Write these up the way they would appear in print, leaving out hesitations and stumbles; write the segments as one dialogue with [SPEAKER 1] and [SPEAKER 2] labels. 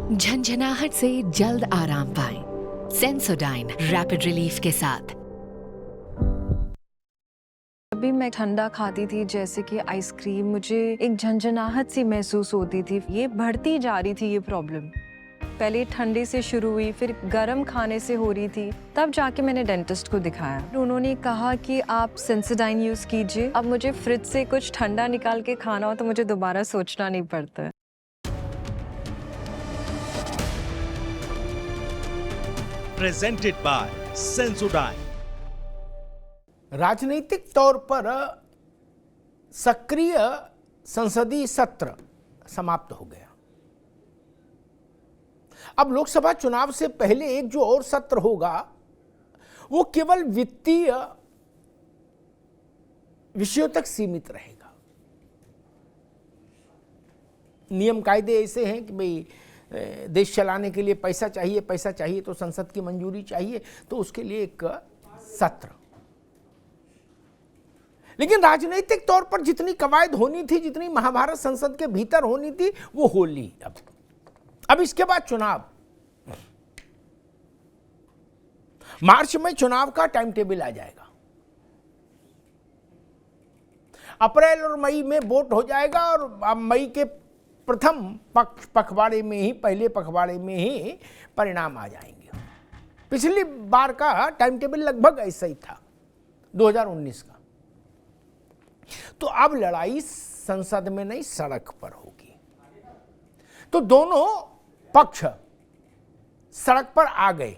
[SPEAKER 1] झंझनाहट से जल्द आराम पाएं। सेंसोडाइन रैपिड रिलीफ के साथ।
[SPEAKER 2] अभी मैं ठंडा खाती थी जैसे कि आइसक्रीम, मुझे एक झंझनाहट सी महसूस होती थी। ये बढ़ती जा रही थी ये प्रॉब्लम। पहले ठंडे से शुरू हुई, फिर गर्म खाने से हो रही थी, तब जाके मैंने डेंटिस्ट को दिखाया। उन्होंने कहा कि आप सेंसोडाइन यूज कीजिए। अब मुझे फ्रिज से कुछ ठंडा निकाल के खाना हो तो मुझे दोबारा सोचना नहीं पड़ता है।
[SPEAKER 3] Presented by Sensodyne।
[SPEAKER 4] राजनीतिक तौर पर सक्रिय संसदीय सत्र समाप्त हो गया। अब लोकसभा चुनाव से पहले एक जो और सत्र होगा वो केवल वित्तीय विषयों तक सीमित रहेगा। नियम कायदे ऐसे हैं कि भाई देश चलाने के लिए पैसा चाहिए तो संसद की मंजूरी चाहिए, तो उसके लिए एक सत्र। लेकिन राजनीतिक तौर पर जितनी कवायद होनी थी, जितनी महाभारत संसद के भीतर होनी थी, वो हो ली। अब इसके बाद चुनाव, मार्च में चुनाव का टाइम टेबल आ जाएगा। अप्रैल और मई में वोट हो जाएगा और मई के प्रथम पखवाड़े में ही, पहले पखवाड़े में ही परिणाम आ जाएंगे। पिछली बार का टाइम टेबल लगभग ऐसा ही था 2019 का। तो अब लड़ाई संसद में नहीं, सड़क पर होगी। तो दोनों पक्ष सड़क पर आ गए,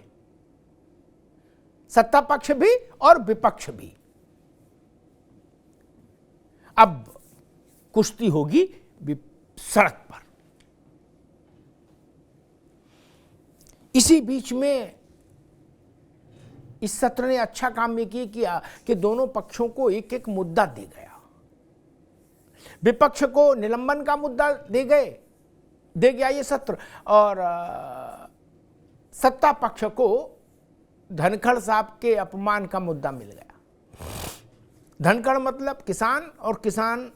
[SPEAKER 4] सत्ता पक्ष भी और विपक्ष भी। अब कुश्ती होगी सड़क पर। इसी बीच में इस सत्र ने अच्छा काम ये किया कि दोनों पक्षों को एक एक मुद्दा दे गया। विपक्ष को निलंबन का मुद्दा दे गया ये सत्र, और सत्ता पक्ष को धनखड़ साहब के अपमान का मुद्दा मिल गया। धनखड़ मतलब किसान, और किसान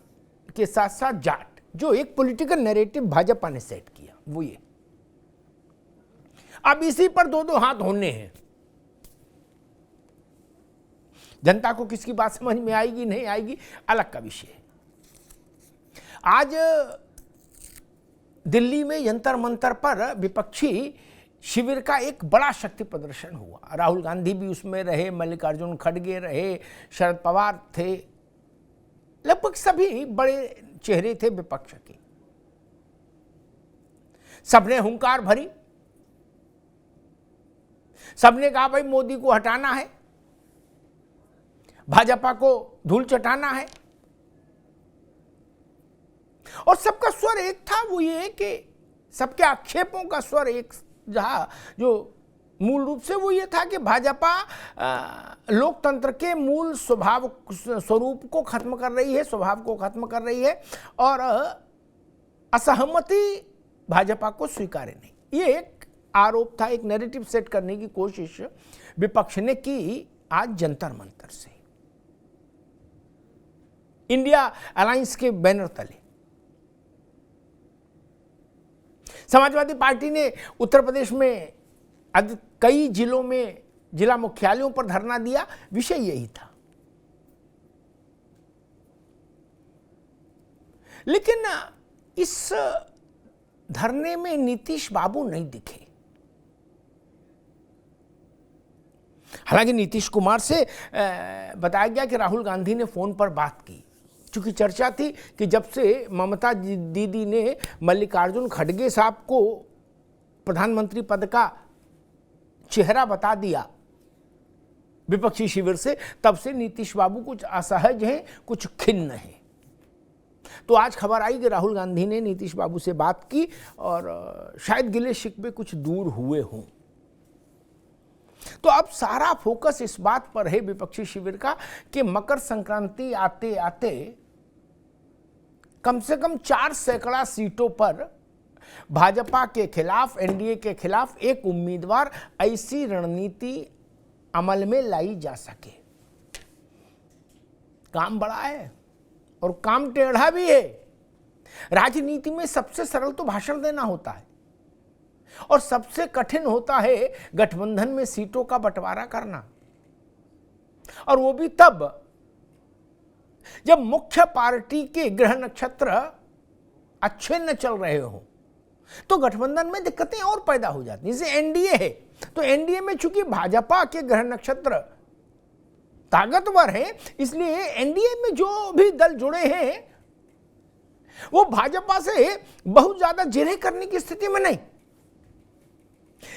[SPEAKER 4] के साथ साथ जाट, जो एक पॉलिटिकल नैरेटिव भाजपा ने सेट किया वो ये। अब इसी पर दो हाथ होने हैं। जनता को किसकी बात समझ में आएगी नहीं आएगी अलग का विषय है। आज दिल्ली में जंतर मंतर पर विपक्षी शिविर का एक बड़ा शक्ति प्रदर्शन हुआ। राहुल गांधी भी उसमें रहे, मल्लिकार्जुन खड़गे रहे, शरद पवार थे, लगभग सभी बड़े चेहरे थे विपक्ष के। सबने हुंकार भरी, सबने कहा भाई मोदी को हटाना है, भाजपा को धूल चटाना है। और सबका स्वर एक था, वो ये कि सबके आक्षेपों का स्वर एक जहां जो मूल रूप से वो ये था कि भाजपा लोकतंत्र के मूल स्वरूप को खत्म कर रही है, स्वभाव को खत्म कर रही है, और असहमति भाजपा को स्वीकार्य नहीं। ये एक आरोप था, एक नैरेटिव सेट करने की कोशिश विपक्ष ने की आज जंतर मंतर से, इंडिया अलायंस के बैनर तले। समाजवादी पार्टी ने उत्तर प्रदेश में कई जिलों में जिला मुख्यालयों पर धरना दिया। विषय यही था। लेकिन इस धरने में नीतीश बाबू नहीं दिखे। हालांकि नीतीश कुमार से बताया गया कि राहुल गांधी ने फोन पर बात की, चूंकि चर्चा थी कि जब से ममता दीदी ने मल्लिकार्जुन खड़गे साहब को प्रधानमंत्री पद का चेहरा बता दिया विपक्षी शिविर से, तब से नीतीश बाबू कुछ असहज हैं, कुछ खिन्न हैं। तो आज खबर आई कि राहुल गांधी ने नीतीश बाबू से बात की और शायद गिले शिकवे कुछ दूर हुए हों। तो अब सारा फोकस इस बात पर है विपक्षी शिविर का कि मकर संक्रांति आते आते कम से कम 4 सैकड़ा सीटों पर भाजपा के खिलाफ, एनडीए के खिलाफ एक उम्मीदवार, ऐसी रणनीति अमल में लाई जा सके। काम बड़ा है और काम टेढ़ा भी है। राजनीति में सबसे सरल तो भाषण देना होता है, और सबसे कठिन होता है गठबंधन में सीटों का बंटवारा करना, और वो भी तब जब मुख्य पार्टी के ग्रह नक्षत्र अच्छे न चल रहे हो, तो गठबंधन में दिक्कतें और पैदा हो जाती हैं। जैसे एनडीए है, तो एनडीए में चूंकि भाजपा के ग्रह नक्षत्र ताकतवर हैं, इसलिए एनडीए में जो भी दल जुड़े हैं वो भाजपा से बहुत ज्यादा जिरह करने की स्थिति में नहीं।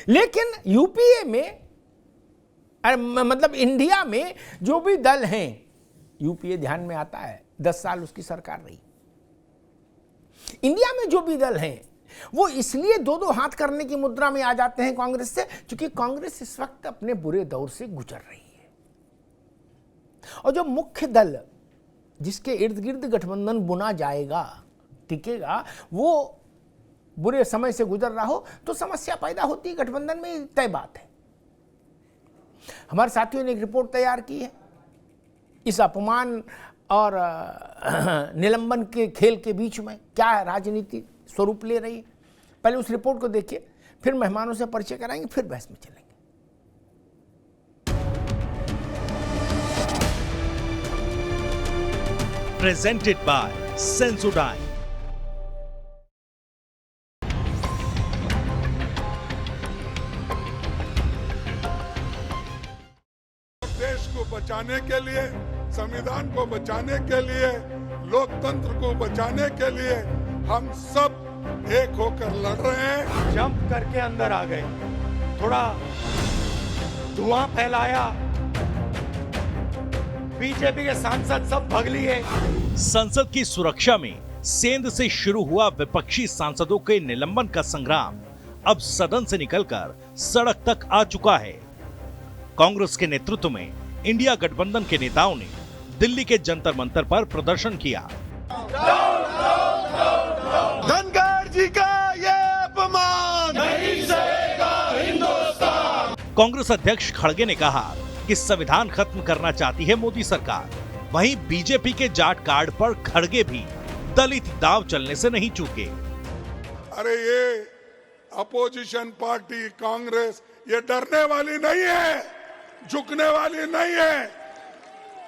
[SPEAKER 4] लेकिन यूपीए में, मतलब इंडिया में जो भी दल हैं, यूपीए ध्यान में आता है, 10 साल उसकी सरकार रही। इंडिया में जो भी दल हैं वो इसलिए दो दो हाथ करने की मुद्रा में आ जाते हैं कांग्रेस से, क्योंकि कांग्रेस इस वक्त अपने बुरे दौर से गुजर रही है। और जो मुख्य दल जिसके इर्द गिर्द गठबंधन बुना जाएगा, टिकेगा, वो बुरे समय से गुजर रहा हो तो समस्या पैदा होती है गठबंधन में, तय बात है। हमारे साथियों ने एक रिपोर्ट तैयार की है इस अपमान और निलंबन के खेल के बीच में क्या राजनीति स्वरूप ले रही है। पहले उस रिपोर्ट को देखिए, फिर मेहमानों से परिचय कराएंगे, फिर बहस में चलेंगे।
[SPEAKER 3] Presented by Sensodyne।
[SPEAKER 5] देश को बचाने के लिए, संविधान को बचाने के लिए, लोकतंत्र को बचाने के लिए हम सब एक होकर लड़ रहे हैं।
[SPEAKER 6] जंप करके अंदर आ गए, थोड़ा धुआं फैलाया, बीजेपी के सांसद सब भग लिए।
[SPEAKER 3] संसद की सुरक्षा में सेंध से शुरू हुआ विपक्षी सांसदों के निलंबन का संग्राम अब सदन से निकलकर सड़क तक आ चुका है। कांग्रेस के नेतृत्व में इंडिया गठबंधन के नेताओं ने दिल्ली के जंतर मंतर पर प्रदर्शन किया।
[SPEAKER 5] धनखड़ जी का ये अपमान नहीं सहेगा हिंदुस्तान।
[SPEAKER 3] कांग्रेस अध्यक्ष खड़गे ने कहा कि संविधान खत्म करना चाहती है मोदी सरकार। वहीं बीजेपी के जाट कार्ड पर खड़गे भी दलित दांव चलने से नहीं चूके।
[SPEAKER 5] अरे ये अपोजिशन पार्टी कांग्रेस ये डरने वाली नहीं है, झुकने वाली नहीं है।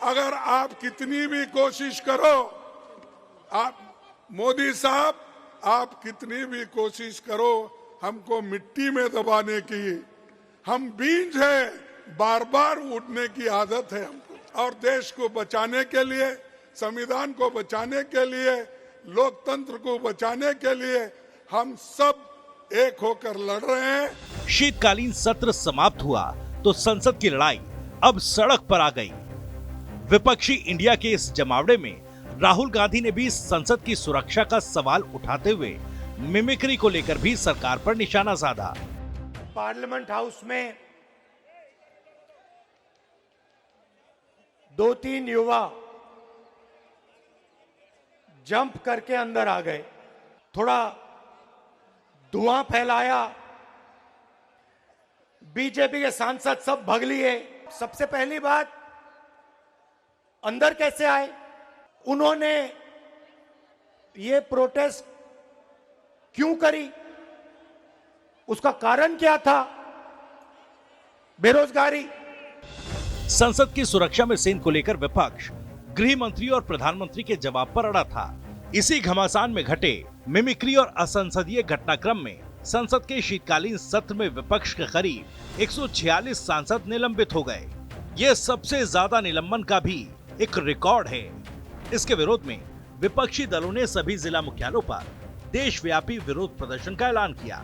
[SPEAKER 5] अगर आप कितनी भी कोशिश करो, आप मोदी साहब, आप कितनी भी कोशिश करो हमको मिट्टी में दबाने की, हम बीज हैं, बार बार उठने की आदत है हमको। और देश को बचाने के लिए, संविधान को बचाने के लिए, लोकतंत्र को बचाने के लिए हम सब एक होकर लड़ रहे हैं।
[SPEAKER 3] शीतकालीन सत्र समाप्त हुआ तो संसद की लड़ाई अब सड़क पर आ गई। विपक्षी इंडिया के इस जमावड़े में राहुल गांधी ने भी संसद की सुरक्षा का सवाल उठाते हुए मिमिक्री को लेकर भी सरकार पर निशाना साधा।
[SPEAKER 6] पार्लियामेंट हाउस में 2-3 युवा जंप करके अंदर आ गए, थोड़ा धुआं फैलाया, बीजेपी के सांसद सब भग लिए। सबसे पहली बात, अंदर कैसे आए? उन्होंने ये प्रोटेस्ट क्यों करी? उसका कारण क्या था? बेरोजगारी।
[SPEAKER 3] संसद की सुरक्षा में सेंध को लेकर विपक्ष गृह मंत्री और प्रधानमंत्री के जवाब पर अड़ा था। इसी घमासान में घटे मिमिक्री और असंसदीय घटनाक्रम में संसद के शीतकालीन सत्र में विपक्ष के करीब 146 सांसद निलंबित हो गए। ये सबसे ज्यादा निलंबन का भी एक रिकॉर्ड है। इसके विरोध में विपक्षी दलों ने सभी जिला मुख्यालयों पर देशव्यापी विरोध प्रदर्शन का ऐलान किया।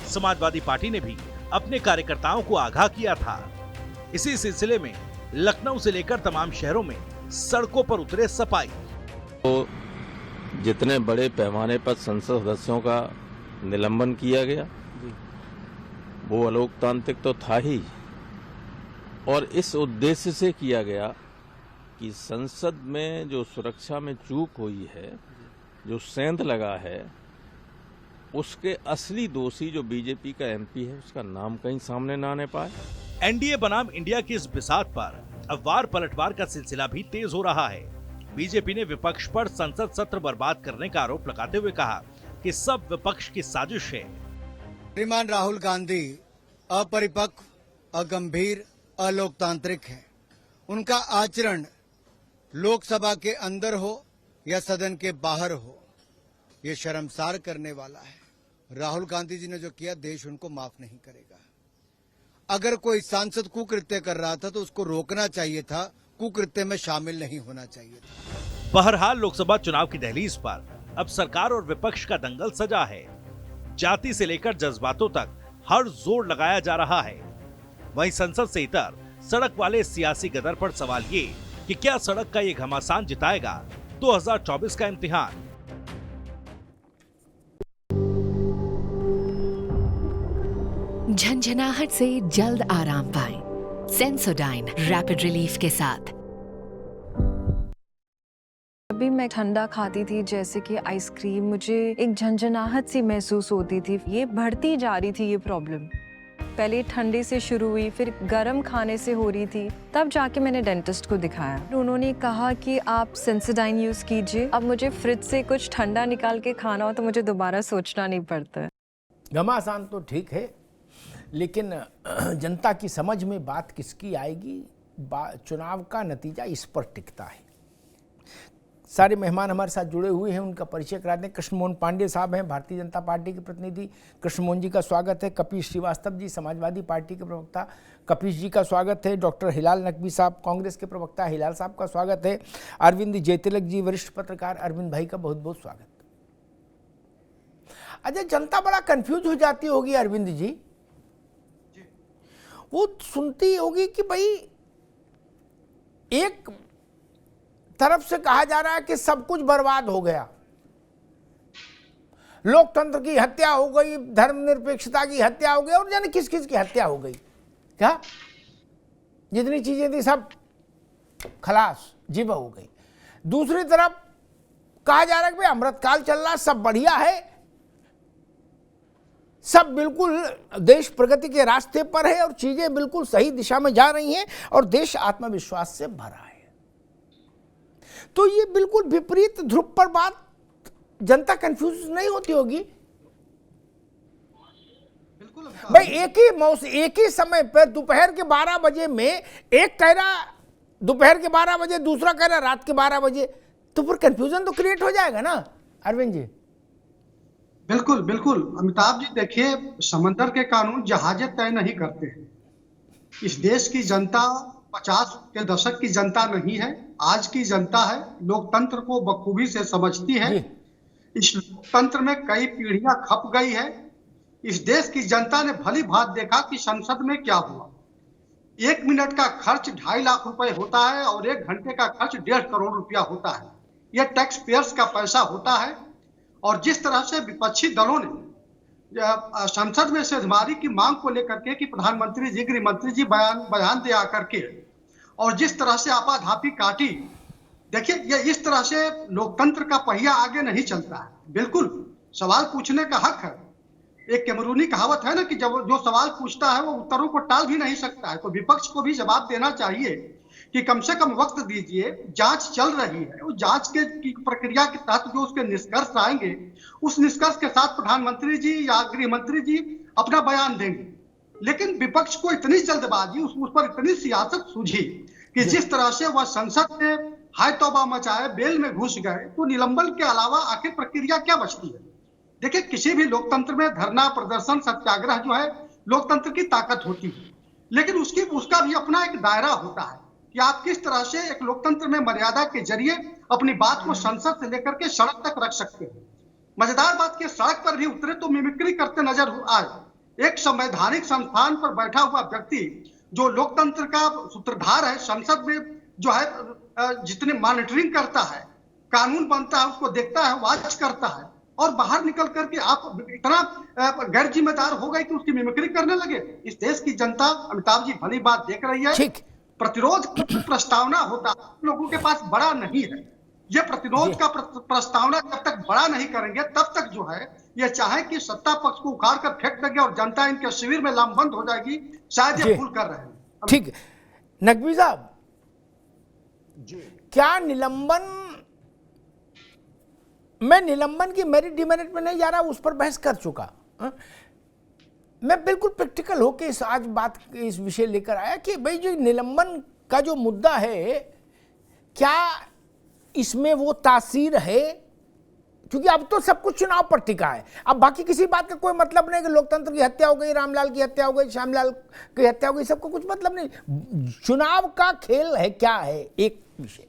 [SPEAKER 3] समाजवादी पार्टी ने भी अपने कार्यकर्ताओं को आगाह किया था। इसी सिलसिले में लखनऊ से लेकर तमाम शहरों में सड़कों पर उतरे सपाई।
[SPEAKER 7] तो जितने बड़े पैमाने पर संसद सदस्यों का निलंबन किया गया वो अलोकतांत्रिक तो था ही, और इस उद्देश्य से किया गया कि संसद में जो सुरक्षा में चूक हुई है, जो सेंध लगा है, उसके असली दोषी जो बीजेपी का एमपी है उसका नाम कहीं सामने ना आने पाए।
[SPEAKER 3] एनडीए बनाम इंडिया की इस बिसात पर अब वार पलटवार का सिलसिला भी तेज हो रहा है। बीजेपी ने विपक्ष पर संसद सत्र बर्बाद करने का आरोप लगाते हुए कहा कि सब विपक्ष की साजिश है।
[SPEAKER 8] श्रीमान राहुल गांधी अपरिपक्व, अगंभीर, अलोकतांत्रिक है। उनका आचरण लोकसभा के अंदर हो या सदन के बाहर हो, ये शर्मसार करने वाला है। राहुल गांधी जी ने जो किया, देश उनको माफ नहीं करेगा। अगर कोई सांसद कुकृत्य कर रहा था तो उसको रोकना चाहिए था, कुकृत्य में शामिल नहीं होना चाहिए था।
[SPEAKER 3] बहरहाल लोकसभा चुनाव की दहलीज पर अब सरकार और विपक्ष का दंगल सजा है। जाति से लेकर जज्बातों तक हर जोर लगाया जा रहा है। वहीं संसद से इतर सड़क वाले सियासी गदर पर सवाल ये कि क्या सड़क का ये घमासान जिताएगा 2024 का इम्तिहान।
[SPEAKER 1] झंझनाहट से जल्द आराम पाएं। सेंसोडाइन रैपिड रिलीफ के साथ।
[SPEAKER 2] अभी मैं ठंडा खाती थी जैसे कि आइसक्रीम, मुझे एक झंझनाहट सी महसूस होती थी। ये बढ़ती जा रही थी ये प्रॉब्लम। पहले ठंडे से शुरू हुई, फिर गर्म खाने से हो रही थी। तब जाके मैंने डेंटिस्ट को दिखाया। उन्होंने कहा कि आप सेंसोडाइन यूज कीजिए। अब मुझे फ्रिज से कुछ ठंडा निकाल के खाना हो तो मुझे दोबारा सोचना नहीं पड़ता।
[SPEAKER 4] घमासान तो ठीक है, लेकिन जनता की समझ में बात किसकी आएगी, चुनाव का नतीजा इस पर टिकता है। सारे मेहमान हमारे साथ जुड़े हुए हैं, उनका परिचय करा दें। कृष्णमोहन पांडे साहब हैं, भारतीय जनता पार्टी के प्रतिनिधि। कृष्णमोहन जी का स्वागत है। कपीश श्रीवास्तव जी, समाजवादी पार्टी के प्रवक्ता, कपीश जी का स्वागत है। डॉक्टर हिलाल नकवी साहब, कांग्रेस के प्रवक्ता, हिलाल साहब का स्वागत है। अरविंद जयतिलक जी, वरिष्ठ पत्रकार, अरविंद भाई का बहुत बहुत स्वागत। अच्छा, जनता बड़ा कंफ्यूज हो जाती होगी अरविंद जी, वो सुनती होगी कि भाई एक तरफ से कहा जा रहा है कि सब कुछ बर्बाद हो गया, लोकतंत्र की हत्या हो गई, धर्मनिरपेक्षता की हत्या हो गई, और जाने किस किस की हत्या हो गई। क्या जितनी चीजें थी सब खलास, जिब हो गई। दूसरी तरफ कहा जा रहा है कि भाई अमृतकाल चल रहा, सब बढ़िया है, सब बिल्कुल देश प्रगति के रास्ते पर है और चीजें बिल्कुल सही दिशा में जा रही हैं और देश आत्मविश्वास से भरा है। तो ये बिल्कुल विपरीत ध्रुव पर बात, जनता कंफ्यूज नहीं होती होगी? भाई एक ही समय पर दोपहर के 12 बजे में एक कह रहा दोपहर के 12 बजे, दूसरा कह रहा रात के 12 बजे, तो फिर कंफ्यूजन तो क्रिएट हो जाएगा ना अरविंद जी।
[SPEAKER 9] बिल्कुल बिल्कुल अमिताभ जी, देखिए, समंदर के कानून जहाजें तय नहीं करते हैं। इस देश की जनता 50 के दशक की जनता नहीं है, आज की जनता है। लोकतंत्र को बखूबी से समझती है। इस लोकतंत्र में कई पीढ़ियां खप गई है। इस देश की जनता ने भली भांति देखा कि संसद में क्या हुआ। 1 मिनट का खर्च 2.5 लाख रुपए होता है और 1 घंटे का खर्च 1.5 करोड़ रुपया होता है। यह टैक्स पेयर्स का पैसा होता है। और जिस तरह से विपक्षी दलों ने संसद में सेधमारी की मांग को लेकर के कि प्रधानमंत्री जी, गृह मंत्री जी बयान दे आकर के, और जिस तरह से आपाधापी काटी, देखिए, ये इस तरह से लोकतंत्र का पहिया आगे नहीं चलता है। बिल्कुल सवाल पूछने का हक है। एक कैमरूनी कहावत है ना कि जब जो सवाल पूछता है वो उत्तरों को टाल भी नहीं सकता है। तो विपक्ष को भी जवाब देना चाहिए कि कम से कम वक्त दीजिए, जांच चल रही है, उस जांच की प्रक्रिया के तहत जो उसके निष्कर्ष आएंगे, उस निष्कर्ष के साथ प्रधानमंत्री जी या गृह मंत्री जी अपना बयान देंगे। लेकिन विपक्ष को इतनी जल्दबाजी, उस पर इतनी सियासत सूझी कि जिस तरह से वह संसद में हाय तौबा मचाए, बेल में घुस गए, तो निलंबन के अलावा आखिर प्रक्रिया क्या बचती है? देखिए, किसी भी लोकतंत्र में धरना, प्रदर्शन, सत्याग्रह जो है लोकतंत्र की ताकत होती है, लेकिन उसका भी अपना एक दायरा होता है कि आप किस तरह से एक लोकतंत्र में मर्यादा के जरिए अपनी बात को संसद से लेकर के सड़क तक रख सकते हैं। मजेदार बात की, सड़क पर भी उतरे तो मिमिक्री करते नजर आए। एक संवैधानिक संस्थान पर बैठा हुआ व्यक्ति जो लोकतंत्र का सूत्रधार है, संसद में जो है जितने मॉनिटरिंग करता है, कानून बनता है उसको देखता है, वॉच करता है, और बाहर निकल करके आप इतना गैर जिम्मेदार हो गए कि उसकी मिमिक्री करने लगे। इस देश की जनता, अमिताभ जी, भली बात देख रही है। प्रतिरोध की प्रस्तावना होता है, लोगों के पास बड़ा नहीं है। ये प्रतिरोध का प्रस्तावना जब तक बड़ा नहीं करेंगे तब तक जो है ये चाहे कि सत्ता पक्ष को उखाड़ कर फेंक देंगे और जनता इनके शिविर में लामबंद हो जाएगी। शायद ये भूल कर रहे हैं।
[SPEAKER 4] ठीक, नकवी साहब, क्या मैं निलंबन की मेरिट डिमेरिट में नहीं जा रहा, उस पर बहस कर चुका। मैं बिल्कुल प्रैक्टिकल होके आज बात इस विषय लेकर आया कि भाई जो निलंबन का जो मुद्दा है, क्या इसमें वो तासीर है, क्योंकि अब तो सब कुछ चुनाव पर टिका है। अब बाकी किसी बात का कोई मतलब नहीं कि लोकतंत्र की हत्या हो गई, रामलाल की हत्या हो गई, श्यामलाल की हत्या हो गई, सबको कुछ मतलब नहीं। चुनाव का खेल है, क्या है एक विषय,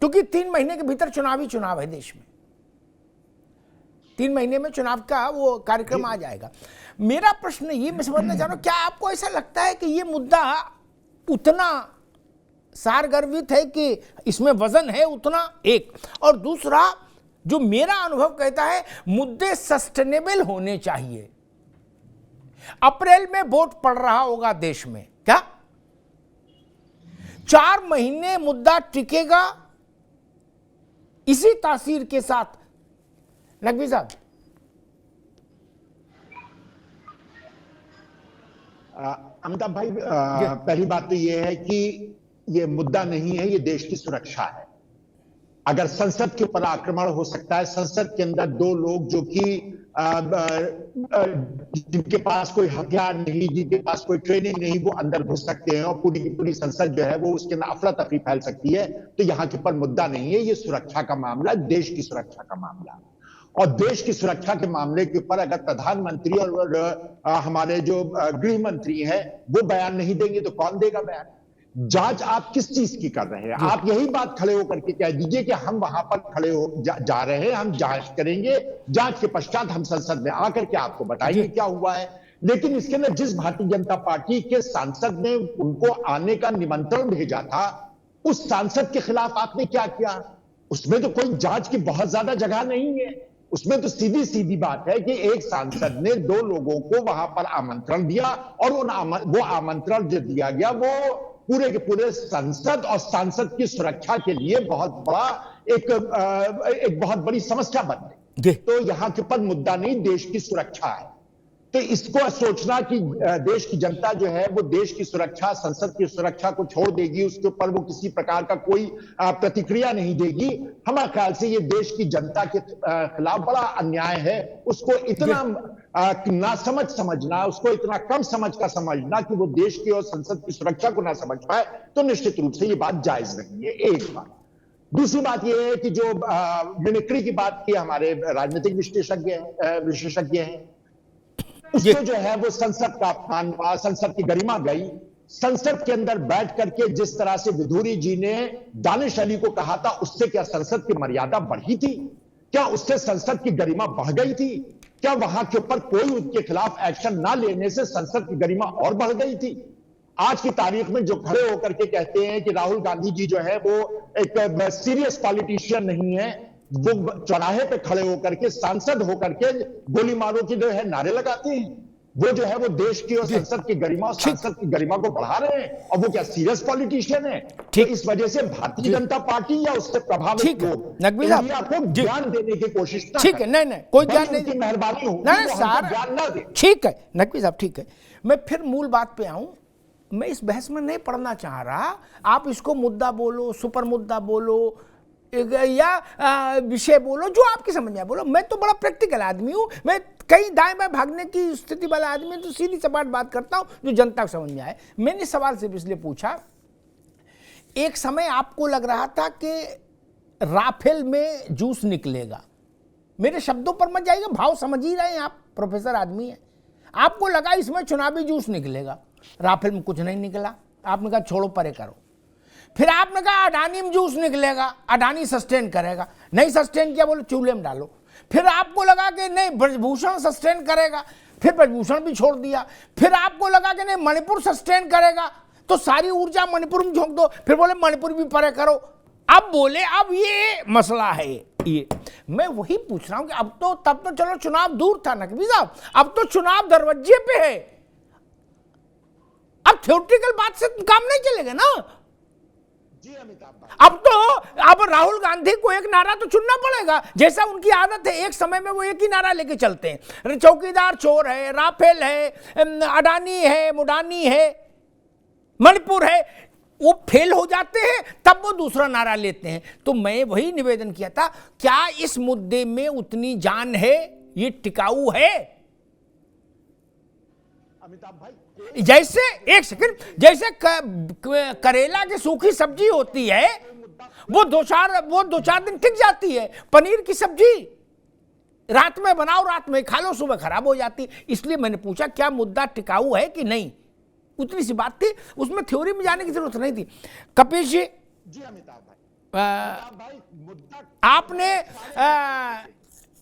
[SPEAKER 4] क्योंकि 3 महीने के भीतर चुनाव है देश में। 3 महीने में चुनाव का वो कार्यक्रम आ जाएगा। मेरा प्रश्न ये मैं समझना चाह रहा हूं, क्या आपको ऐसा लगता है कि ये मुद्दा उतना सारगर्भित है कि इसमें वजन है उतना, एक, और दूसरा जो मेरा अनुभव कहता है मुद्दे सस्टेनेबल होने चाहिए। अप्रैल में वोट पड़ रहा होगा देश में, क्या 4 महीने मुद्दा टिकेगा इसी तासीर के साथ? नकवी साहब,
[SPEAKER 6] अमिताभ भाई, पहली बात तो यह है कि ये मुद्दा नहीं है, ये देश की सुरक्षा है। अगर संसद के ऊपर आक्रमण हो सकता है, संसद के अंदर 2 लोग जो कि जिनके पास कोई हथियार नहीं, जिनके पास कोई ट्रेनिंग नहीं, वो अंदर घुस सकते हैं और पूरी की पूरी संसद जो है वो उसके अंदर अफरा तफरी फैल सकती है, तो यहाँ के ऊपर मुद्दा नहीं है। ये सुरक्षा का मामला, देश की सुरक्षा का मामला, और देश की सुरक्षा के मामले के ऊपर अगर प्रधानमंत्री और हमारे जो गृह मंत्री हैं वो बयान नहीं देंगे तो कौन देगा बयान? जांच आप किस चीज की कर रहे हैं? आप यही बात खड़े होकर के कह दीजिए कि हम वहां पर खड़े हो जा रहे हैं, हम जांच करेंगे, जांच के पश्चात हम संसद में आकर के आपको बताएंगे क्या हुआ है। लेकिन इसके अंदर जिस भारतीय जनता पार्टी के सांसद ने उनको आने का निमंत्रण भेजा था, उस सांसद के खिलाफ आपने क्या किया? उसमें तो कोई जांच की बहुत ज्यादा जगह नहीं है। उसमें तो सीधी सीधी बात है कि एक सांसद ने 2 लोगों को वहां पर आमंत्रण दिया और वो आमंत्रण जो दिया गया वो पूरे के पूरे संसद और सांसद की सुरक्षा के लिए बहुत बड़ा एक बहुत बड़ी समस्या बन गई। तो यहां के ऊपर मुद्दा नहीं, देश की सुरक्षा है। तो इसको सोचना कि देश की जनता जो है वो देश की सुरक्षा, संसद की सुरक्षा को छोड़ देगी, उसके ऊपर वो किसी प्रकार का कोई प्रतिक्रिया नहीं देगी, हमारे ख्याल से ये देश की जनता के खिलाफ बड़ा अन्याय है। उसको इतना नासमझ समझना, उसको इतना कम समझ का समझना कि वो देश की और संसद की सुरक्षा को ना समझ पाए, तो निश्चित रूप से ये बात जायज नहीं है। एक बात। दूसरी बात यह है कि जो मिमिक्री की बात की हमारे राजनीतिक विशेषज्ञ हैं, उससे जो है वो संसद का अपमान, संसद की गरिमा गई। संसद के अंदर बैठ करके जिस तरह से विधूरी जी ने दानिश अली को कहा था, उससे क्या संसद की मर्यादा बढ़ी थी? क्या उससे संसद की गरिमा बढ़ गई थी? क्या वहां के ऊपर कोई उनके खिलाफ एक्शन ना लेने से संसद की गरिमा और बढ़ गई थी? आज की तारीख में जो खड़े होकर के कहते हैं कि राहुल गांधी जी जो है वो एक सीरियस पॉलिटिशियन नहीं है, वो चौराहे पे खड़े होकर के सांसद होकर के गोली मारो की जो है नारे लगाते हैं, वो जो है वो देश की और संसद की गरिमा और सांसद की गरिमा को बढ़ा रहे हैं, और वो क्या सीरियस पॉलिटिशियन है? तो इस वजह से भारतीय जनता पार्टी या उससे प्रभावित लोग आपको ज्ञान देने की कोशिश,
[SPEAKER 4] ठीक है, नहीं कोई ज्ञान नहीं,
[SPEAKER 6] मेहरबानी हो,
[SPEAKER 4] ज्ञान ना दे, ठीक है नकवी साहब, ठीक है। मैं फिर मूल बात पे आऊं, मैं इस बहस में नहीं पढ़ना चाह रहा, आप इसको मुद्दा बोलो, सुपर मुद्दा बोलो या विषय बोलो, जो आपकी समझ में बोलो। मैं तो बड़ा प्रैक्टिकल आदमी हूं, मैं कहीं दाएं बाएं भागने की स्थिति वाला आदमी, तो सीधी सपाट बात करता हूं जो जनता को समझ में आए। मैंने सवाल सिर्फ इसलिए पूछा, एक समय आपको लग रहा था कि राफेल में जूस निकलेगा, मेरे शब्दों पर मत जाइएगा, भाव समझ ही रहे हैं आप, प्रोफेसर आदमी है, आपको लगा इसमें चुनावी जूस निकलेगा, राफेल में कुछ नहीं निकला, आपने कहा छोड़ो परे करो। फिर आपने कहा अडानी में जूस निकलेगा, अडानी सस्टेन करेगा, नहीं सस्टेन किया, बोले चूल्हे में डालो। फिर आपको लगा कि नहीं ब्रजभूषण सस्टेन करेगा, फिर ब्रजभूषण भी छोड़ दिया। फिर आपको लगा कि नहीं मणिपुर सस्टेन करेगा, तो सारी ऊर्जा मणिपुर में झोंक दो, फिर बोले मणिपुर भी परे करो। अब बोले अब ये मसला है। ये मैं वही पूछ रहा हूं कि अब तो, तब तो चलो चुनाव दूर था नकवी साहब, अब तो चुनाव दरवाजे पे है, अब थ्योरेटिकल बात से काम नहीं चलेगा ना। अब राहुल गांधी को एक नारा तो चुनना पड़ेगा, जैसा उनकी आदत है, एक समय में वो एक ही नारा लेके चलते हैं, चौकीदार चोर है, राफेल है, अडानी है, मुडानी है, मणिपुर है, वो फेल हो जाते हैं तब वो दूसरा नारा लेते हैं। तो मैं वही निवेदन किया था, क्या इस मुद्दे में उतनी जान है, ये टिकाऊ है?
[SPEAKER 6] अमिताभ भाई,
[SPEAKER 4] जैसे एक सेकंड, जैसे करेला की सूखी सब्जी होती है वो दो चार दिन टिक जाती है। पनीर की सब्जी रात में बनाओ, रात में खा लो, सुबह खराब हो जाती। इसलिए मैंने पूछा क्या मुद्दा टिकाऊ है कि नहीं, उतनी सी बात थी, उसमें थ्योरी में जाने की जरूरत नहीं थी। कपिल जी,
[SPEAKER 6] अमिताभ भाई, मुद्दा
[SPEAKER 4] आपने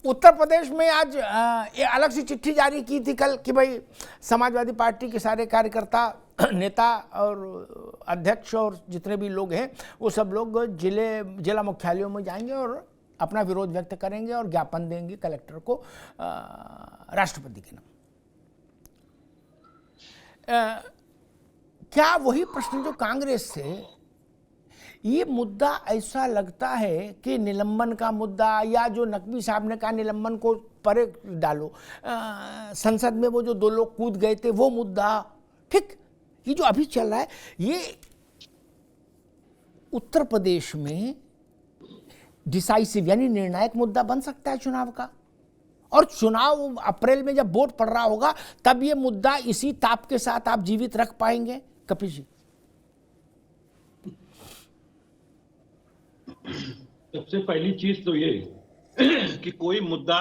[SPEAKER 4] उत्तर प्रदेश में आज ये अलग सी चिट्ठी जारी की थी कल कि भाई समाजवादी पार्टी के सारे कार्यकर्ता, नेता और अध्यक्ष और जितने भी लोग हैं वो सब लोग जिला मुख्यालयों में जाएंगे और अपना विरोध व्यक्त करेंगे और ज्ञापन देंगे कलेक्टर को राष्ट्रपति के नाम। क्या वही प्रश्न जो कांग्रेस से, ये मुद्दा ऐसा लगता है कि निलंबन का मुद्दा, या जो नकवी साहब ने कहा निलंबन को परे डालो, संसद में वो जो 2 लोग कूद गए थे वो मुद्दा, ठीक, ये जो अभी चल रहा है ये उत्तर प्रदेश में डिसाइसिव यानी निर्णायक मुद्दा बन सकता है चुनाव का। और चुनाव अप्रैल में जब वोट पड़ रहा होगा तब ये मुद्दा इसी ताप के साथ आप जीवित रख पाएंगे कपिल जी?
[SPEAKER 10] सबसे पहली चीज तो ये कि कोई मुद्दा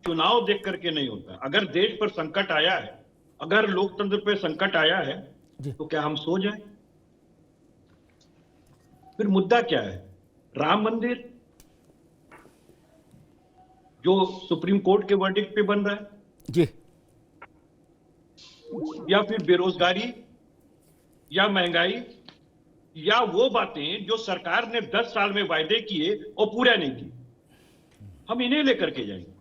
[SPEAKER 10] चुनाव देख करके नहीं होता। अगर देश पर संकट आया है, अगर लोकतंत्र पर संकट आया है तो क्या हम सो जाएं? फिर मुद्दा क्या है? राम मंदिर जो सुप्रीम कोर्ट के वर्डिक्ट पे बन रहा है
[SPEAKER 4] जी,
[SPEAKER 10] या फिर बेरोजगारी या महंगाई, या वो बातें जो सरकार ने 10 साल में वायदे किए और पूरा नहीं किए, हम इन्हें लेकर के जाएंगे।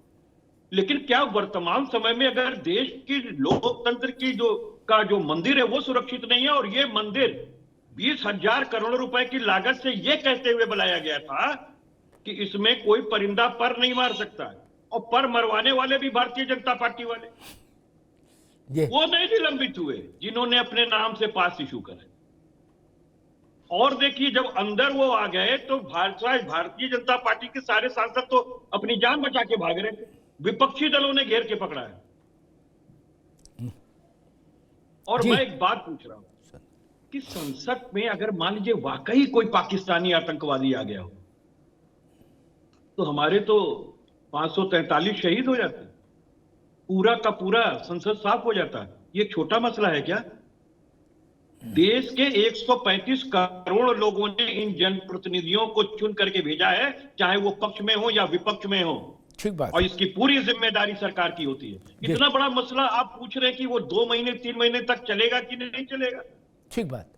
[SPEAKER 10] लेकिन क्या वर्तमान समय में अगर देश की लोकतंत्र की जो मंदिर है वो सुरक्षित नहीं है, और ये मंदिर 20,000 करोड़ रुपए की लागत से ये कहते हुए बनाया गया था कि इसमें कोई परिंदा पर नहीं मार सकता है, और पर मरवाने वाले भी भारतीय जनता पार्टी वाले, वो नहीं निलंबित हुए जिन्होंने अपने नाम से पास इशू करे। और देखिए जब अंदर वो आ गए तो भारतीय जनता पार्टी के सारे सांसद तो अपनी जान बचा के भाग रहे थे, विपक्षी दलों ने घेर के पकड़ा है। और मैं एक बात पूछ रहा हूं कि संसद में अगर मान लीजिए वाकई कोई पाकिस्तानी आतंकवादी आ गया हो तो हमारे तो 543 शहीद हो जाते, पूरा का पूरा संसद साफ हो जाता है। ये छोटा मसला है क्या? देश के 135 करोड़ लोगों ने इन जनप्रतिनिधियों को चुन करके भेजा है, चाहे वो पक्ष में हो या विपक्ष में हो,
[SPEAKER 4] ठीक बात,
[SPEAKER 10] और इसकी पूरी जिम्मेदारी सरकार की होती है। इतना बड़ा मसला आप पूछ रहे हैं कि वो 2 महीने 3 महीने तक चलेगा कि नहीं चलेगा,
[SPEAKER 4] ठीक बात।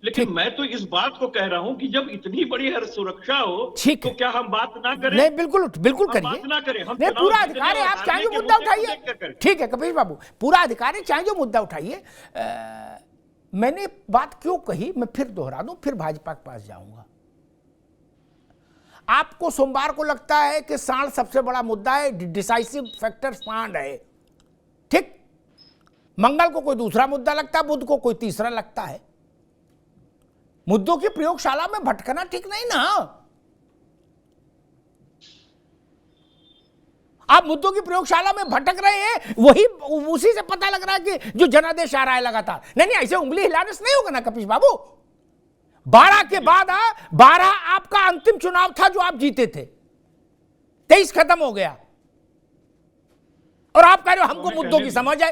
[SPEAKER 10] लेकिन मैं तो इस बात को कह रहा हूं कि जब इतनी बड़ी हर सुरक्षा हो तो क्या हम बात ना करें?
[SPEAKER 4] नहीं, बिल्कुल बिल्कुल करिए,
[SPEAKER 10] बात ना करें। हम
[SPEAKER 4] नहीं, पूरा अधिकार है, आप चाहे जो मुद्दा उठाइए, ठीक है कपिल बाबू, पूरा अधिकार है, चाहे जो मुद्दा उठाइए। मैंने बात क्यों कही मैं फिर दोहरा दूं, फिर भाजपा के पास जाऊंगा। आपको सोमवार को लगता है कि सांड सबसे बड़ा मुद्दा है, डिसाइसिव फैक्टर सांड है, ठीक, मंगल को कोई दूसरा मुद्दा लगता है, बुध को कोई तीसरा लगता है। मुद्दों की प्रयोगशाला में भटकना ठीक नहीं ना। आप मुद्दों की प्रयोगशाला में भटक रहे हैं, वही उसी से पता लग रहा है कि जो जनादेश आ रहा है लगातार। नहीं नहीं, ऐसे उंगली हिलाने से नहीं होगा ना कपिल बाबू। 12 के बाद 12 आपका अंतिम चुनाव था जो आप जीते थे, 23 खत्म हो गया, और आप कह रहे हो हमको मुद्दों की समझ है।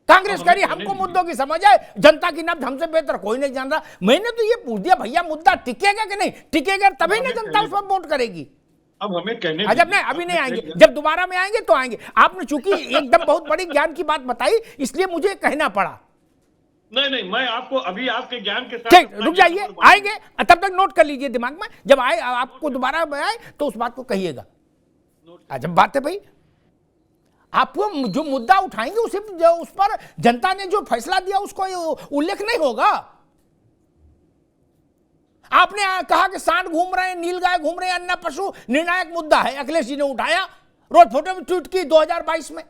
[SPEAKER 4] कांग्रेस कह रही हमको मुद्दों की समझ है, जनता की नब्ज हमसे बेहतर कोई नहीं जान रहा। मैंने तो ये पूछ दिया भैया मुद्दा टिकेगा कि नहीं टिकेगा, तभी ना जनता उस पर वोट करेगी।
[SPEAKER 10] अब हमें कहने
[SPEAKER 4] जब नहीं, अभी नहीं आएंगे, जब दोबारा में आएंगे तो आएंगे। आपने चूंकि एकदम बहुत बड़ी ज्ञान की बात बताई इसलिए मुझे कहना पड़ा।
[SPEAKER 10] नहीं, मैं आपको अभी आपके ज्ञान के साथ,
[SPEAKER 4] ठीक, रुक जाइए, आएंगे, तब तक नोट कर लीजिए दिमाग में, जब आए आपको दोबारा आए तो उस बात को कहिएगा। जब बात है भाई, आपको जो मुद्दा उठाएंगे उस पर जनता ने जो फैसला दिया उसको उल्लेख नहीं होगा। आपने कहा कि सांड घूम रहे हैं, नीलगाय घूम रहे हैं, अन्य पशु निर्णायक मुद्दा है, अखिलेश जी ने उठाया, रोज फोटो में ट्वीट की 2022 में।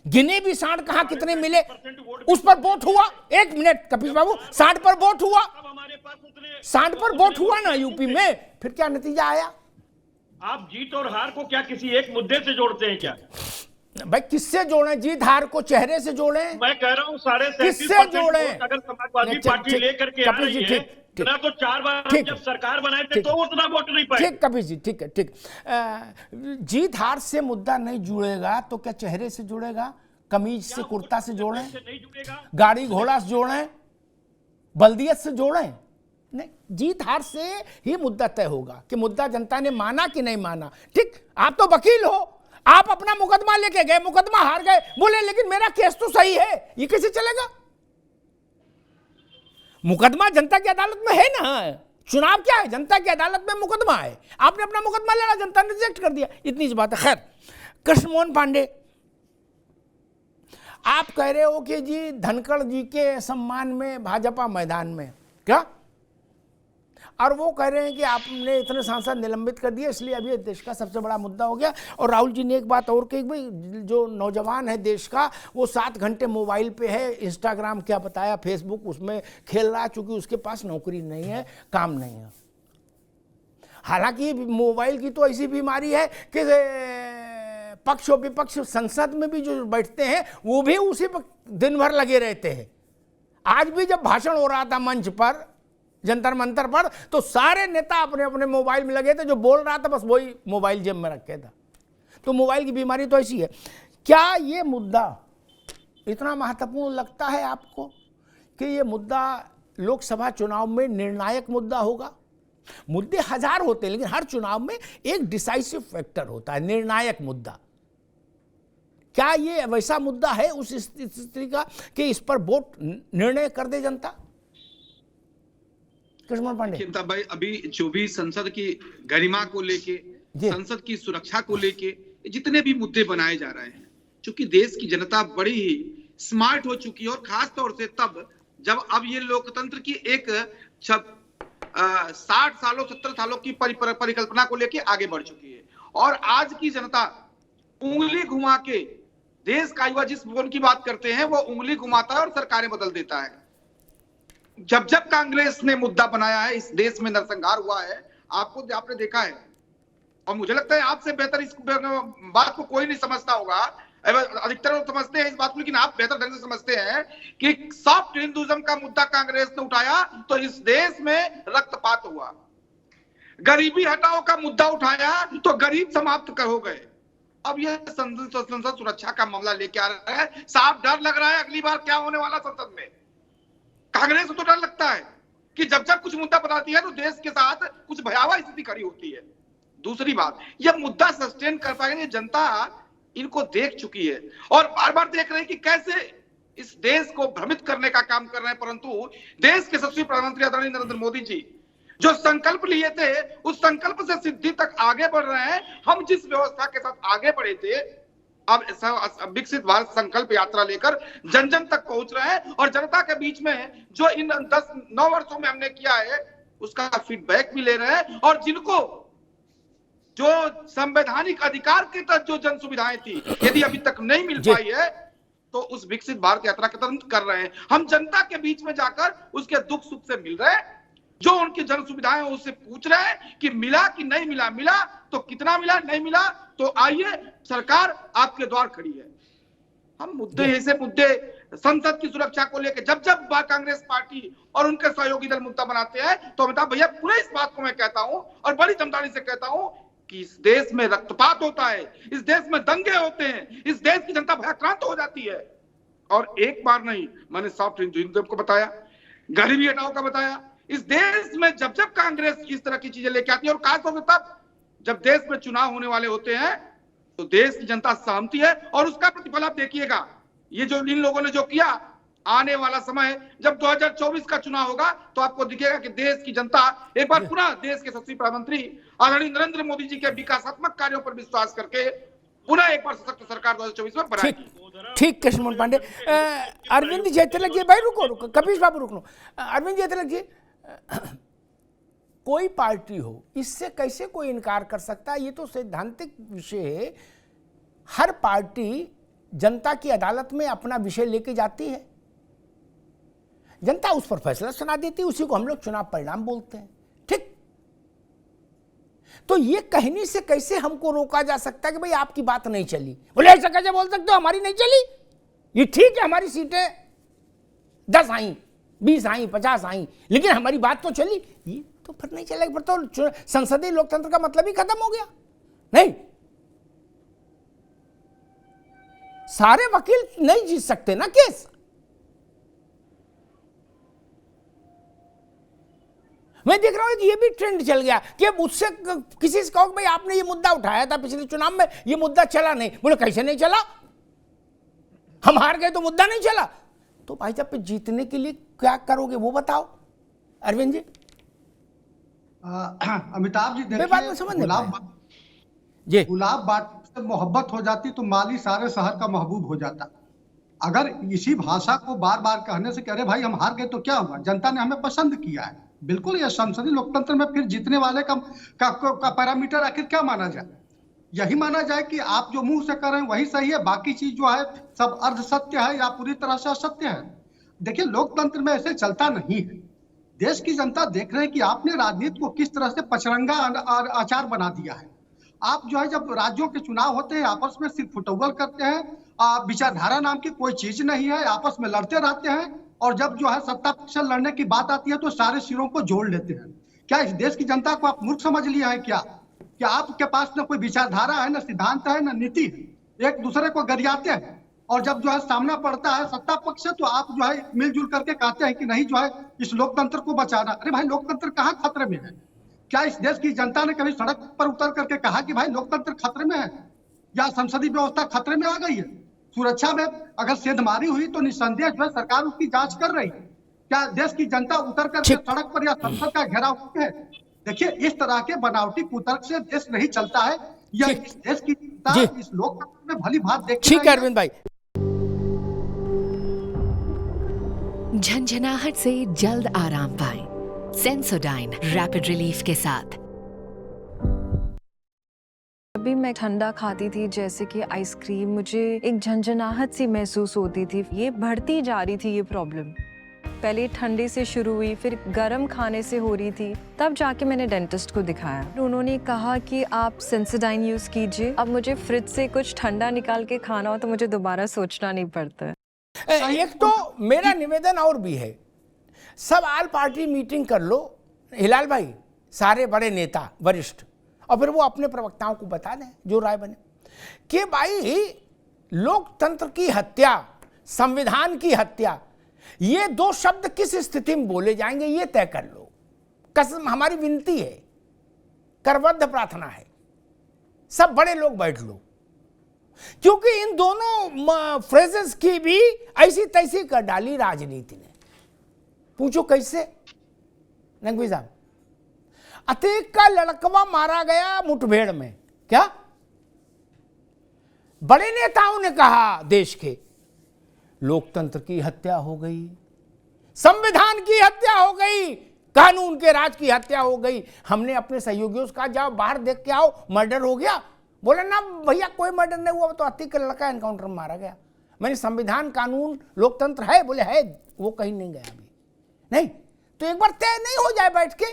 [SPEAKER 4] गिने भी सांड कहां कितने मिले, उस पर वोट हुआ। 1 मिनट कपिल बाबू, सांड पर वोट हुआ, सांड पर वोट हुआ ना यूपी में, फिर क्या नतीजा आया?
[SPEAKER 10] आप जीत और हार को क्या किसी एक मुद्दे से जोड़ते हैं क्या?
[SPEAKER 4] भाई किससे जोड़ें? जीत हार को चेहरे से जोड़ें?
[SPEAKER 10] मैं कह रहा हूँ 37%
[SPEAKER 4] किससे जोड़ें?
[SPEAKER 10] अगर समाजवादी
[SPEAKER 4] नहीं,
[SPEAKER 10] पार्टी
[SPEAKER 4] ठीक,
[SPEAKER 10] लेकर के आ
[SPEAKER 4] कपिल जी,
[SPEAKER 10] रही है,
[SPEAKER 4] ठीक,
[SPEAKER 10] ना तो 4 बार हम
[SPEAKER 4] ठीक,
[SPEAKER 10] जब सरकार बनाए थे
[SPEAKER 4] ठीक,
[SPEAKER 10] तो उतना वोट नहीं पाए।
[SPEAKER 4] ठीक कपिल जी, ठीक है, ठीक। जीत हार से मुद्दा नहीं जुड़ेगा तो क्या चेहरे से जुड़ेगा? कमीज से, कुर्ता से जोड़ें?
[SPEAKER 10] नहीं जुड़ेगा।
[SPEAKER 4] गाड़ी घोड़ा से जोड़ें? बल्दियत से जोड़ें? नहीं, जीत हार से ही मुद्दा तय होगा कि मुद्दा जनता ने माना कि नहीं माना। ठीक, आप तो वकील हो, आप अपना मुकदमा लेके गए, मुकदमा हार गए, बोले लेकिन मेरा केस तो सही है, ये कैसे चलेगा? मुकदमा जनता की अदालत में है ना। चुनाव क्या है? जनता की अदालत में मुकदमा है। आपने अपना मुकदमा लड़ा, जनता ने रिजेक्ट कर दिया, इतनी सी बात है। खैर, कृष्ण मोहन पांडे, आप कह रहे हो कि जी धनखड़ जी के सम्मान में भाजपा मैदान में, क्या? और वो कह रहे हैं कि आपने इतने सांसद निलंबित कर दिए, इसलिए अभी देश का सबसे बड़ा मुद्दा हो गया। और राहुल जी ने एक बात और कही, भाई जो नौजवान है देश का वो 7 घंटे मोबाइल पे है, इंस्टाग्राम क्या बताया, फेसबुक उसमें खेल रहा है, चूंकि उसके पास नौकरी नहीं है, काम नहीं है। हालांकि मोबाइल की तो ऐसी बीमारी है कि पक्ष और विपक्ष संसद में भी जो बैठते हैं वो भी उसी पर दिन भर लगे रहते हैं। आज भी जब भाषण हो रहा था मंच पर, जंतर मंतर पर, तो सारे नेता अपने अपने मोबाइल में लगे थे, जो बोल रहा था बस वही मोबाइल जेब में रखे था। तो मोबाइल की बीमारी तो ऐसी है। क्या ये मुद्दा इतना महत्वपूर्ण लगता है आपको कि ये मुद्दा लोकसभा चुनाव में निर्णायक मुद्दा होगा? मुद्दे हजार होते हैं, लेकिन हर चुनाव में एक डिसाइसिव फैक्टर होता है, निर्णायक मुद्दा। क्या ये वैसा मुद्दा है उस स्थिति का कि इस पर वोट निर्णय कर दे जनता? कृष्ण पांडे
[SPEAKER 11] भाई, अभी जो भी संसद की गरिमा को लेके, संसद की सुरक्षा को लेके जितने भी मुद्दे बनाए जा रहे हैं, चूंकि देश की जनता बड़ी ही स्मार्ट हो चुकी है, और खास तौर से तब जब अब ये लोकतंत्र की एक 60 सालों 70 सालों की परिकल्पना को लेके आगे बढ़ चुकी है। और आज की जनता उंगली घुमा के देश का युवा जिस भवन की बात करते हैं वो उंगली घुमाता है और सरकारें बदल देता है। जब जब कांग्रेस ने मुद्दा बनाया है, इस देश में नरसंहार हुआ है, आपने देखा है। और मुझे लगता है आपसे बेहतर इस बात को कोई नहीं समझता होगा, अधिकतर लोग समझते हैं इस बात को, लेकिन आप बेहतर ढंग से समझते हैं कि सॉफ्ट हिंदुइज्म का मुद्दा कांग्रेस ने उठाया तो इस देश में रक्तपात हुआ। गरीबी हटाओ का मुद्दा उठाया तो गरीब समाप्त हो गए। अब यह संसद सुरक्षा का मामला लेके आ रहा है। साफ डर लग रहा है अगली बार क्या होने वाला संसद में। कांग्रेस को तो डर लगता है कि जब जब कुछ मुद्दा बताती है तो देश के साथ कुछ भयावह स्थिति खड़ी होती है। दूसरी बात, यह मुद्दा सस्टेन कर पाएंगे, जनता इनको देख चुकी है और बार बार देख रही है कि कैसे इस देश को भ्रमित करने का काम कर रहे हैं। परंतु देश के यशस्वी प्रधानमंत्री आदरणीय नरेंद्र मोदी जी जो संकल्प लिए थे, उस संकल्प से सिद्धि तक आगे बढ़ रहे हैं। हम जिस व्यवस्था के साथ आगे बढ़े थे, अब विकसित भारत संकल्प यात्रा लेकर जन जन तक पहुंच रहे हैं और जनता के बीच में जो इन 10-9 वर्षों में हमने किया है उसका फीडबैक भी ले रहे हैं। और जिनको जो संवैधानिक अधिकार के तहत जो जन सुविधाएं थी, यदि अभी तक नहीं मिल पाई है तो उस विकसित भारत यात्रा के तहत कर रहे हैं। हम जनता के बीच में जाकर उसके दुख सुख से मिल रहे हैं, जो उनकी जन सुविधाएं उससे पूछ रहे हैं कि मिला कि नहीं मिला, मिला तो कितना मिला, नहीं मिला तो आइए सरकार आपके द्वार खड़ी है। हम मुद्दे ऐसे मुद्दे संसद की सुरक्षा को लेकर जब जब कांग्रेस पार्टी और उनके सहयोगी दल मुद्दा बनाते हैं तो अमिताभ भैया पूरे इस बात को मैं कहता हूं और बड़ी दमदारी से कहता हूं कि इस देश में रक्तपात होता है, इस देश में दंगे होते हैं, इस देश की जनता भयाक्रांत हो जाती है। और एक बार नहीं, मैंने सॉफ्ट हिंदुइज्म को बताया, गरीबी हटाओ का बताया। इस देश में जब जब कांग्रेस इस तरह की चीजें लेके आती है और खासतौर से तब जब देश में चुनाव होने वाले होते हैं तो देश की जनता सहमति है और उसका प्रतिफल आप देखिएगा। ये जो इन लोगों ने जो किया, आने वाला समय जब 2024 का चुनाव होगा तो आपको दिखेगा कि देश की जनता एक बार पुनः देश के यशस्वी प्रधानमंत्री आदरणीय नरेंद्र मोदी जी के विकासात्मक कार्यों पर विश्वास करके पुनः एक बार सशक्त सरकार 2024 में बनाएगी।
[SPEAKER 4] ठीक कृष्ण मोहन पांडे। अरविंद जयतिलक जी, भाई रुको, कपीश बाबू रुक लो। अरविंद जयतिलक जी, कोई पार्टी हो, इससे कैसे कोई इनकार कर सकता है? ये तो सैद्धांतिक विषय है। हर पार्टी जनता की अदालत में अपना विषय लेके जाती है, जनता उस पर फैसला सुना देती है, उसी को हम लोग चुनाव परिणाम बोलते हैं। ठीक, तो ये कहने से कैसे हमको रोका जा सकता है कि भाई आपकी बात नहीं चली? बोले ऐसा कैसे बोल सकते हो, हमारी नहीं चली? ये ठीक है, हमारी सीटें 10 आई, 20 आई, 50 आई, लेकिन हमारी बात तो चली। ये तो फिर नहीं चलेगा, फिर तो संसदीय लोकतंत्र का मतलब ही खत्म हो गया। नहीं, सारे वकील नहीं जीत सकते ना केस। मैं देख रहा हूं कि ये भी ट्रेंड चल गया कि अब उससे किसी से कहो भाई आपने ये मुद्दा उठाया था पिछले चुनाव में, ये मुद्दा चला नहीं। बोले कैसे नहीं चला, हम हार गए तो मुद्दा नहीं चला। तो भाई साहब पे जीतने के लिए क्या करोगे वो बताओ अरविंद जी।
[SPEAKER 9] अमिताभ जी देखिए, गुलाब बांटने से मोहब्बत हो जाती तो माली सारे शहर का महबूब हो जाता। अगर इसी भाषा को बार बार कहने से कह रहे भाई हम हार गए तो क्या हुआ, जनता ने हमें पसंद किया है। बिल्कुल, ये संसदीय लोकतंत्र में फिर जीतने वाले का पैरामीटर आखिर क्या माना जाए? यही माना जाए कि आप जो मुंह से करें वही सही है, बाकी चीज जो है सब अर्ध सत्य है या पूरी तरह से असत्य है। देखिए, लोकतंत्र में ऐसे चलता नहीं है। देश की जनता देख रहे हैं कि आपने राजनीति को किस तरह से पचरंगा आचार बना दिया है। आप जो है जब राज्यों के चुनाव होते हैं आपस में सिर्फ फुटबॉल करते हैं, विचारधारा नाम की कोई चीज नहीं है, आपस में लड़ते रहते हैं, और जब जो है सत्ता पक्ष से लड़ने की बात आती है तो सारे सिरों को जोड़ लेते हैं। क्या इस देश की जनता को आप मूर्ख समझ लिया है क्या? क्या आपके पास न कोई विचारधारा है, न सिद्धांत है, न नीति है? एक दूसरे को गरियाते हैं और जब जो है सामना पड़ता है सत्ता पक्ष से तो आप जो है मिलजुल करके कहते हैं कि नहीं जो है इस लोकतंत्र को बचाना। अरे भाई, लोकतंत्र कहाँ खतरे में है? क्या इस देश की जनता ने कभी सड़क पर उतर करके कहा कि भाई लोकतंत्र खतरे में है या संसदीय व्यवस्था खतरे में आ गई है? सुरक्षा में अगर सेंधमारी हुई तो निस्संदेह जो है सरकार उसकी जांच कर रही है। क्या देश की जनता उतर करके सड़क पर या संसद का घेराव करते हैं? देखिए, इस तरह के बनावटी कुतर्क से देश नहीं चलता है। यह इस देश की जनता इस लोकतंत्र में भली भांति देखती है।
[SPEAKER 4] ठीक है अरविंद भाई।
[SPEAKER 1] झंझनाहट से जल्द आराम पाएं। सेंसोडाइन रैपिड रिलीफ के साथ।
[SPEAKER 2] अभी मैं ठंडा खाती थी जैसे कि आइसक्रीम, मुझे एक झंझनाहट सी महसूस होती थी। ये बढ़ती जा रही थी ये प्रॉब्लम। पहले ठंडे से शुरू हुई, फिर गर्म खाने से हो रही थी, तब जाके मैंने डेंटिस्ट को दिखाया। उन्होंने कहा कि आप सेंसोडाइन यूज कीजिए। अब मुझे फ्रिज से कुछ ठंडा निकाल के खाना हो तो मुझे दोबारा सोचना नहीं पड़ता।
[SPEAKER 4] एक तो मेरा निवेदन और भी है, सब आल पार्टी मीटिंग कर लो हिलाल भाई, सारे बड़े नेता वरिष्ठ, और फिर वो अपने प्रवक्ताओं को बता दें जो राय बने कि भाई लोकतंत्र की हत्या, संविधान की हत्या, ये दो शब्द किस स्थिति में बोले जाएंगे ये तय कर लो। कसम, हमारी विनती है, करबद्ध प्रार्थना है, सब बड़े लोग बैठ लो, क्योंकि इन दोनों फ्रेजेस की भी ऐसी तैसी कर डाली राजनीति ने। पूछो कैसे नकवी साहब? अतीक का लड़कवा मारा गया मुठभेड़ में, क्या बड़े नेताओं ने कहा देश के, लोकतंत्र की हत्या हो गई, संविधान की हत्या हो गई, कानून के राज की हत्या हो गई। हमने अपने सहयोगियों से कहा जाओ बाहर देख के आओ, मर्डर हो गया। बोले ना भैया कोई मर्डर नहीं हुआ, तो अतीक का लड़का एनकाउंटर में मारा गया। मैंने संविधान कानून लोकतंत्र है, बोले है, वो कहीं नहीं गया अभी। नहीं तो एक बार तय नहीं हो जाए बैठ के,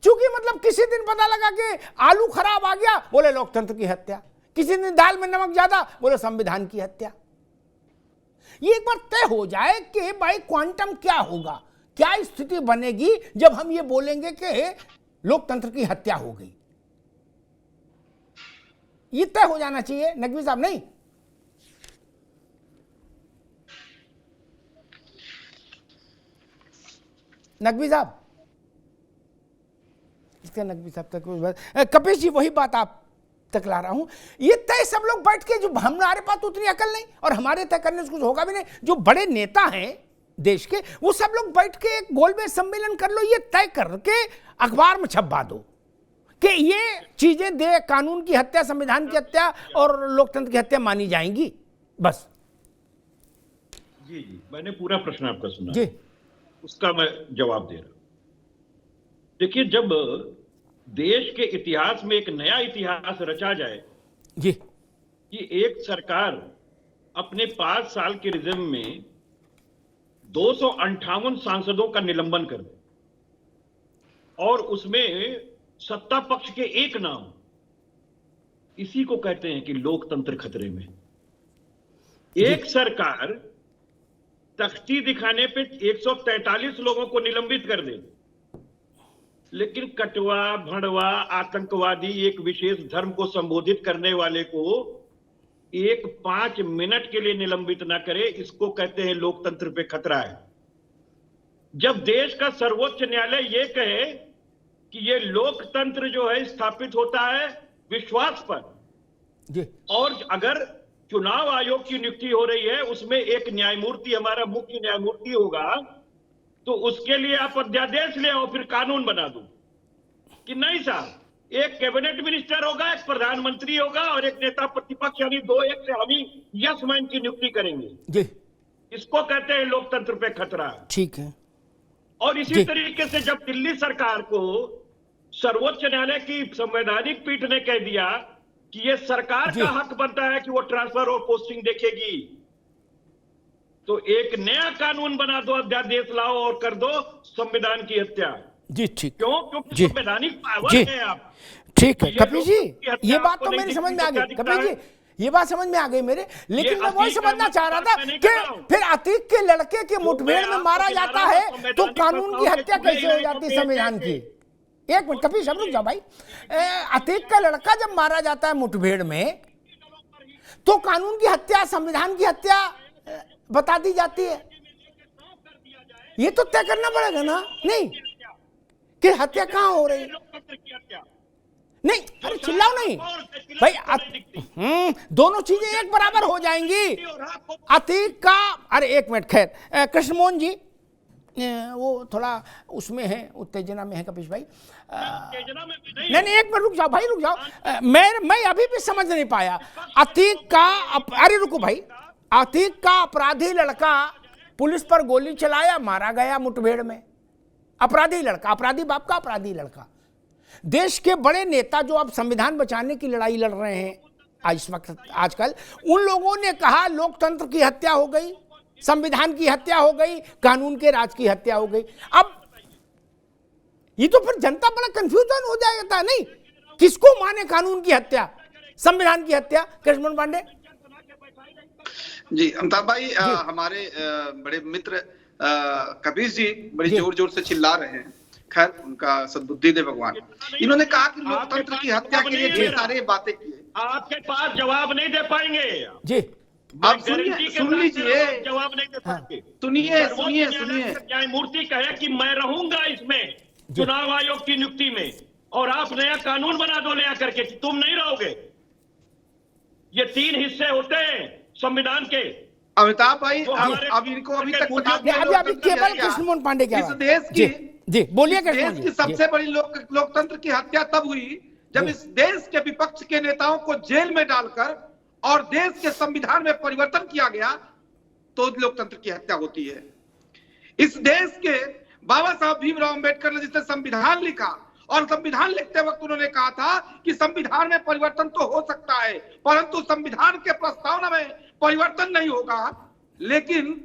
[SPEAKER 4] क्योंकि मतलब किसी दिन पता लगा कि आलू खराब आ गया, बोले लोकतंत्र की हत्या, किसी दिन दाल में नमक ज्यादा, बोले संविधान की हत्या। ये एक बार तय हो जाए कि भाई क्वांटम क्या होगा, क्या स्थिति बनेगी जब हम ये बोलेंगे कि लोकतंत्र की हत्या हो गई। ये तय हो जाना चाहिए नकवी साहब। नहीं नकवी साहब, इसका नकवी साहब तक, कपिश जी वही बात आप तक ला रहा हूं। ये तय सब लोग बैठ के, जो हमारे पास तो उतनी अकल नहीं और हमारे तय करने से कुछ होगा भी नहीं, जो बड़े नेता हैं देश के, वो सब लोग बैठ के एक गोलमेज सम्मेलन कर लो, ये तय करके अखबार में छपवा दो कि ये चीजें दे, कानून की हत्या, संविधान की हत्या और लोकतंत्र की हत्या मानी जाएंगी। बस
[SPEAKER 10] जी जी, मैंने पूरा प्रश्न आपका सुना
[SPEAKER 4] जी,
[SPEAKER 10] उसका मैं जवाब दे रहा हूं। देखिए, जब देश के इतिहास में एक नया इतिहास रचा जाए
[SPEAKER 4] जी
[SPEAKER 10] कि एक सरकार अपने 5 साल के रिज्यूम में 258 सांसदों का निलंबन कर दे, और उसमें सत्ता पक्ष के एक नाम, इसी को कहते हैं कि लोकतंत्र खतरे में। एक सरकार तख्ती दिखाने पे 143 लोगों को निलंबित कर दे, लेकिन कटवा, भड़वा, आतंकवादी, एक विशेष धर्म को संबोधित करने वाले को 5 मिनट के लिए निलंबित ना करे, इसको कहते हैं लोकतंत्र पे खतरा है। जब देश का सर्वोच्च न्यायालय ये कहे कि ये लोकतंत्र जो है स्थापित होता है विश्वास पर, और अगर चुनाव आयोग की नियुक्ति हो रही है उसमें एक न्यायमूर्ति हमारा मुख्य न्यायमूर्ति होगा, तो उसके लिए आप अध्यादेश ले आओ, फिर कानून बना दो कि नहीं साहब, एक कैबिनेट मिनिस्टर होगा, एक प्रधानमंत्री होगा और एक नेता प्रतिपक्ष, यानी 2-1 से हम ही यस मैन की नियुक्ति करेंगे जी। इसको कहते हैं लोकतंत्र पे खतरा। ठीक है। और इसी तरीके से जब दिल्ली सरकार को सर्वोच्च न्यायालय की संवैधानिक पीठ ने कह दिया कि ये सरकार का हक बनता है कि वो ट्रांसफर और पोस्टिंग देखेगी, तो एक नया कानून बना दो, अध्यादेश लाओ और कर दो संविधान की हत्या जी। ठीक, क्यों? क्योंकि संवैधानिक पावर है आप। ठीक है कपिल जी, ये बात तो मेरी समझ में आ गई। कपिल जी ये बात समझ में आ गई मेरे, लेकिन मैं वही समझना चाह रहा था कि फिर अतीक के लड़के के मुठभेड़ में मारा जाता है तो कानून की हत्या कैसे हो जाती है संविधान की? एक मिनट कपिल साहब रुक जाओ भाई। अतीक का लड़का जब मारा जाता है मुठभेड़ में तो कानून की हत्या, संविधान की हत्या बता दी जाती है। ये तो तय करना पड़ेगा ना, नहीं कि हत्या कहां हो रही है। नहीं अरे चिल्लाओ नहीं भाई, दोनों चीजें एक बराबर हो जाएंगी। अतीक का, अरे एक मिनट, खैर कृष्णमोहन जी वो थोड़ा उसमें है, उत्तेजना में है कपिश भाई। नहीं एक मिनट रुक जाओ भाई, रुक जाओ। मैं अभी भी समझ नहीं पाया। अतीक का, अरे रुको भाई, अतीक का अपराधी लड़का पुलिस पर गोली चलाया, मारा गया मुठभेड़ में। अपराधी लड़का, अपराधी बाप का अपराधी लड़का। देश के बड़े नेता जो अब संविधान बचाने की लड़ाई लड़ रहे हैं इस वक्त आजकल, उन लोगों ने कहा लोकतंत्र की हत्या हो गई, संविधान की हत्या हो गई, कानून के राज की हत्या हो गई। अब ये तो फिर जनता बड़ा कंफ्यूजन हो जाएगा, नहीं किसको माने, कानून की हत्या, संविधान की हत्या? कृष्ण पांडे
[SPEAKER 11] जी। अमिताभ भाई, हमारे बड़े मित्र कबीर जी बड़ी जोर जोर से चिल्ला रहे हैं, खैर उनका सद्बुद्धि दे भगवान। इन्होंने कहा कि लोकतंत्र की हत्या के लिए ढेर सारे बातें की है। आपके पास जवाब नहीं दे पाएंगे जी, आप सुन लीजिए, जवाब नहीं दे पाएंगे। सुनिए न्यायमूर्ति कहे कि मैं रहूंगा इसमें चुनाव आयोग की नियुक्ति में, और आप नया कानून बना दो ले आकर के, तुम नहीं रहोगे। ये 3 हिस्से होते हैं संविधान के। अमिताभ भाई, अब इनको अभी तक
[SPEAKER 4] केवल कृष्णमोहन पांडे क्या
[SPEAKER 11] इस देश की
[SPEAKER 4] जी बोलिए,
[SPEAKER 11] देश की सबसे बड़ी लोकतंत्र की हत्या तब हुई जब इस देश के विपक्ष के नेताओं को जेल में डालकर और देश के संविधान में परिवर्तन किया गया, तो लोकतंत्र की हत्या होती है। इस देश के बाबा साहब भीमराव अंबेडकर ने जिसने संविधान लिखा, और संविधान लिखते वक्त उन्होंने कहा था कि संविधान में परिवर्तन तो हो सकता है, परंतु संविधान के प्रस्तावना में परिवर्तन नहीं होगा। लेकिन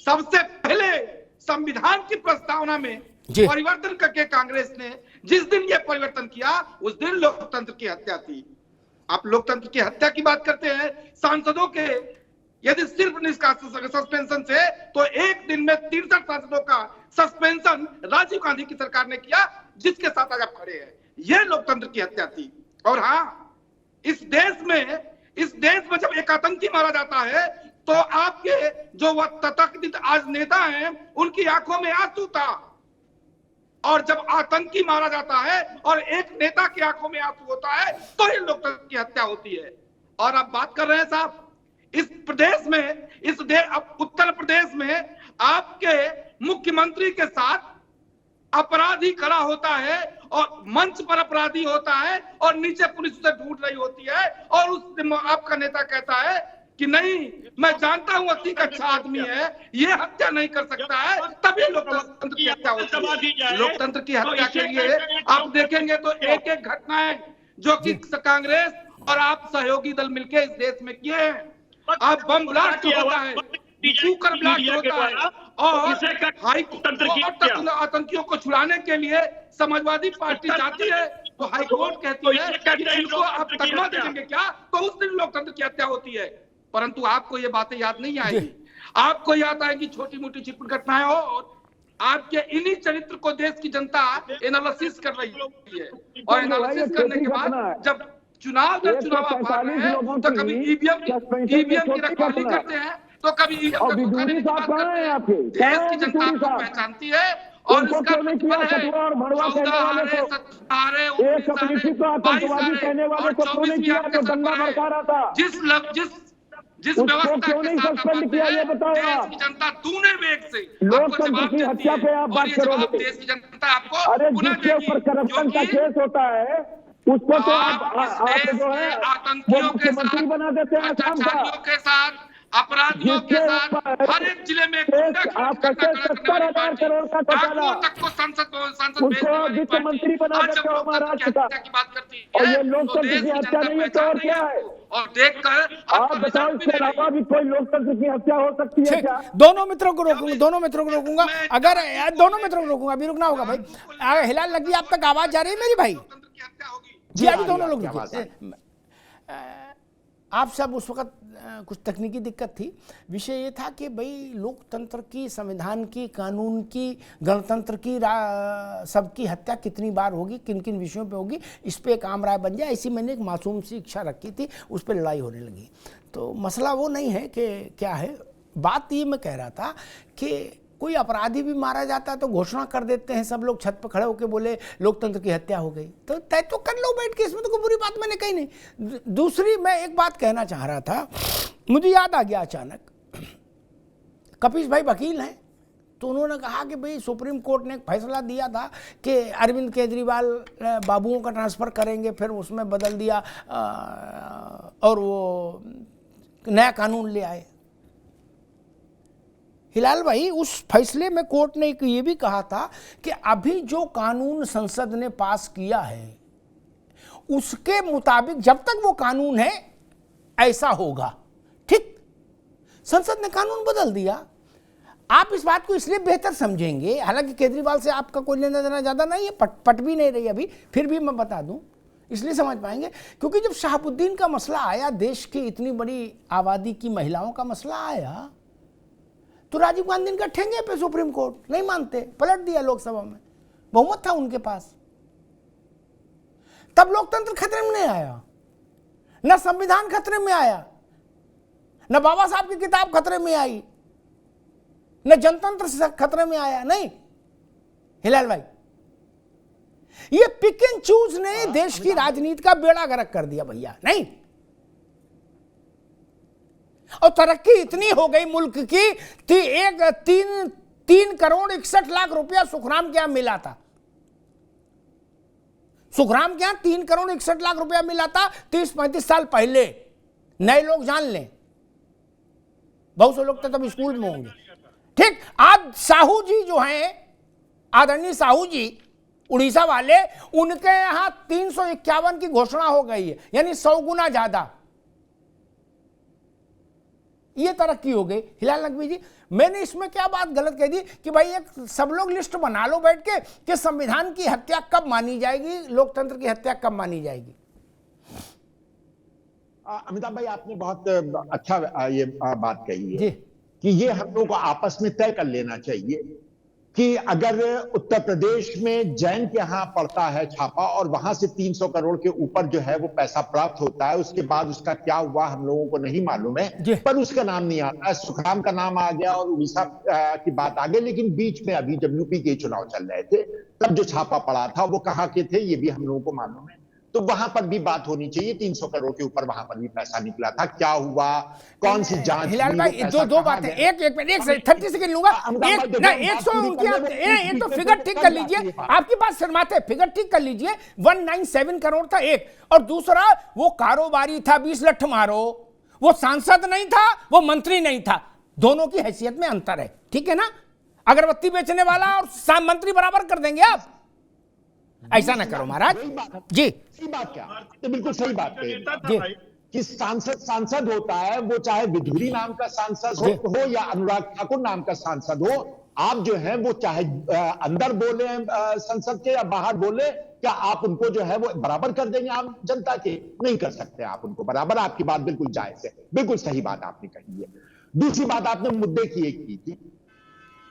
[SPEAKER 11] सबसे पहले संविधान की प्रस्तावना में परिवर्तन करके कांग्रेस ने जिस दिन यह परिवर्तन किया, उस दिन लोकतंत्र की हत्या थी। आप लोकतंत्र की हत्या की बात करते हैं, सांसदों के यदि सिर्फ निष्कासन सस्पेंशन से, तो एक दिन में 63 सांसदों का सस्पेंशन राजीव गांधी की सरकार ने किया, जिसके साथ आज आप खड़े हैं। यह लोकतंत्र की हत्या थी। और हाँ, इस देश में जब एक आतंकी मारा जाता है तो आपके जो वह तथाकथित आज नेता हैं, उनकी आंखों में आंसू था। और जब आतंकी मारा जाता है और एक नेता की आंखों में आंसू होता है, तो ये लोकतंत्र की हत्या होती है। और आप बात कर रहे हैं साहब, इस प्रदेश में, उत्तर प्रदेश में आपके मुख्यमंत्री के साथ अपराधी खड़ा होता है और मंच पर अपराधी होता है और नीचे पुलिस उसे ढूंढ रही होती है, और उस आपका नेता कहता है कि नहीं, मैं जानता हूं अतीक अच्छा आदमी है, ये हत्या नहीं कर सकता है, तभी लोकतंत्र की हत्या होती है। लोकतंत्र की हत्या के लिए आप देखेंगे तो एक एक घटनाएं जो कि कांग्रेस और आप सहयोगी दल मिलकर इस देश में किए हैं। आप बम ब्लास्ट होता है, सुकर ब्लास्ट
[SPEAKER 10] मीडिया के
[SPEAKER 11] होता है
[SPEAKER 10] द्वारा
[SPEAKER 11] और
[SPEAKER 10] इसे
[SPEAKER 11] हाई
[SPEAKER 10] तंत्र की हत्या।
[SPEAKER 11] आतंकियों को छुड़ाने के लिए समाजवादी पार्टी जाती है तो हाई कोर्ट कहती है कि इनको आप तकमा देंगे क्या, तो उस दिन लोकतंत्र की हत्या होती है। परंतु आपको ये बातें याद नहीं आएगी, आपको याद आएगी छोटी मोटी छिटपुट घटनाएं और आपके इन्हीं चरित्र को देश की जनता एनालिसिस कर रही है। और एनालिसिस करने के बाद जब चुनाव दर चुनाव आप हार रहे हैं तो कभी ईवीएम की रखवाली करते हैं तो कभी ईवीएम का धोखा देने की बात करते हैं। देश की जनता आपको पहचानती है और इसका प्रतिफल है 14 हारे 17 हारे 19 हारे 22 हारे और 24 भी आपके साथ है। जिस व्यवस्था के साथ आप आते हैं देश की जनता दूने वेग से आपको जवाब देती है और ये जवाब देश की जनता आपको पुनः देगी, क्योंकि
[SPEAKER 6] होता है उसको तो आप जो है
[SPEAKER 11] आतंकियों के साथ, भ्रष्टाचारियों के साथ, अपराधियों के साथ हर एक जिले में डाकुओं तक को संसद
[SPEAKER 6] वित्त मंत्री बना देते हो महाराष्ट्र का,
[SPEAKER 11] की बात करती
[SPEAKER 6] और ये
[SPEAKER 11] है
[SPEAKER 6] लोकतंत्र की हत्या नहीं है तो और क्या है?
[SPEAKER 11] और देखकर
[SPEAKER 6] आप बताओ इसके अलावा भी कोई लोकतंत्र की हत्या हो सकती है क्या?
[SPEAKER 4] दोनों मित्रों को रोकूंगा अगर दोनों मित्रों को रोकूंगा, अभी रुकना होगा भाई। अगर हिलाल लगी आप तक आवाज जा रही है मेरी भाई? जी अभी दोनों लोग आप सब उस वक्त कुछ तकनीकी दिक्कत थी। विषय ये था कि भाई लोकतंत्र की, संविधान की, कानून की, गणतंत्र की सबकी हत्या कितनी बार होगी, किन किन विषयों पे होगी, इस पे एक आम राय बन जाए, ऐसी मैंने एक मासूम सी इच्छा रखी थी, उस पर लड़ाई होने लगी। तो मसला वो नहीं है कि क्या है, बात ये मैं कह रहा था कि कोई अपराधी भी मारा जाता है तो घोषणा कर देते हैं सब लोग, छत पर खड़े होकर बोले लोकतंत्र की हत्या हो गई, तो तय तो कर लो बैठ के, इसमें तो कोई बुरी बात मैंने कही नहीं। दूसरी मैं एक बात कहना चाह रहा था, मुझे याद आ गया अचानक, कपीश भाई वकील हैं, तो उन्होंने कहा कि भाई सुप्रीम कोर्ट ने एक फैसला दिया था कि अरविंद केजरीवाल बाबुओं का ट्रांसफ़र करेंगे, फिर उसमें बदल दिया और वो नया कानून ले आए। हिलाल भाई, उस फैसले में कोर्ट ने ये भी कहा था कि अभी जो कानून संसद ने पास किया है उसके मुताबिक जब तक वो कानून है ऐसा होगा। ठीक, संसद ने कानून बदल दिया। आप इस बात को इसलिए बेहतर समझेंगे, हालांकि केजरीवाल से आपका कोई लेना देना ज्यादा नहीं है, पट भी नहीं रही अभी, फिर भी मैं बता दूं, इसलिए समझ पाएंगे क्योंकि जब शहाबुद्दीन का मसला आया, देश की इतनी बड़ी आबादी की महिलाओं का मसला आया, तो राजीव गांधी का ठेंगे पे सुप्रीम कोर्ट नहीं मानते, पलट दिया लोकसभा में, बहुमत था उनके पास। तब लोकतंत्र खतरे में नहीं आया, न संविधान खतरे में आया, न बाबा साहब की किताब खतरे में आई, न जनतंत्र खतरे में आया। नहीं हिलाल भाई, ये पिक एंड चूज ने देश की राजनीति का बेड़ा गर्क कर दिया भैया। नहीं, और तरक्की इतनी हो गई मुल्क की, 3 करोड़ 61 लाख रुपया सुखराम के यहां मिला था। सुखराम के यहां 3 करोड़ 61 लाख रुपया मिला था 30-35 साल पहले। नए लोग जान लें, बहुत से लोग तो तब स्कूल में होंगे। ठीक, आज साहू जी जो हैं, आदरणीय साहू जी उड़ीसा वाले, उनके यहां 351 की घोषणा हो गई है, यानी 100 गुना ज्यादा। ये तरक्की हो गई। हिलाल नकवी जी, मैंने इसमें क्या बात गलत कह दी कि भाई एक सब लोग लिस्ट बना लो बैठ के कि संविधान की हत्या कब मानी जाएगी, लोकतंत्र की हत्या कब मानी जाएगी।
[SPEAKER 6] अमिताभ भाई, आपने बहुत अच्छा ये बात कही है कि ये हम लोग को आपस में तय कर लेना चाहिए कि अगर उत्तर प्रदेश में जैन के यहां पड़ता है छापा और वहां से 300 करोड़ के ऊपर जो है वो पैसा प्राप्त होता है, उसके बाद उसका क्या हुआ हम लोगों को नहीं मालूम है, पर उसका नाम नहीं आता है। सुखराम का नाम आ गया और उड़ीसा की बात आ गई, लेकिन बीच में अभी जब यूपी के चुनाव चल रहे थे तब जो छापा पड़ा था वो कहाँ के थे ये भी हम लोगों को मालूम है। तो वहां पर भी बात होनी चाहिए, 300 करोड़ के ऊपर वहां पर भी पैसा निकला था, क्या हुआ, कौन सी जांच।
[SPEAKER 4] हिलाल भाई, दो बातें, एक 30 सेकंड लूंगा। एक तो फिगर ठीक कर लीजिए, आपकी बात शर्माते, फिगर ठीक कर लीजिए, 197 करोड़ था एक, और दूसरा वो कारोबारी था 20 लठ मारो, वो सांसद नहीं था, वो मंत्री नहीं था, दोनों की हैसियत में अंतर है। ठीक है ना, अगरबत्ती बेचने वाला और मंत्री बराबर कर देंगे आप, ऐसा ना करो महाराज जी।
[SPEAKER 6] सही बात क्या, तो बिल्कुल सही बात है कि सांसद होता है, वो चाहे विधुरी नाम का सांसद हो या अनुराग ठाकुर नाम का सांसद हो, आप जो है वो चाहे अंदर बोले संसद के या बाहर बोले, क्या आप उनको जो है वो बराबर कर देंगे आम जनता के? नहीं कर सकते आप उनको बराबर। आपकी बात बिल्कुल जायज है, बिल्कुल सही बात आपने कही है। दूसरी बात आपने मुद्दे की एक की थी,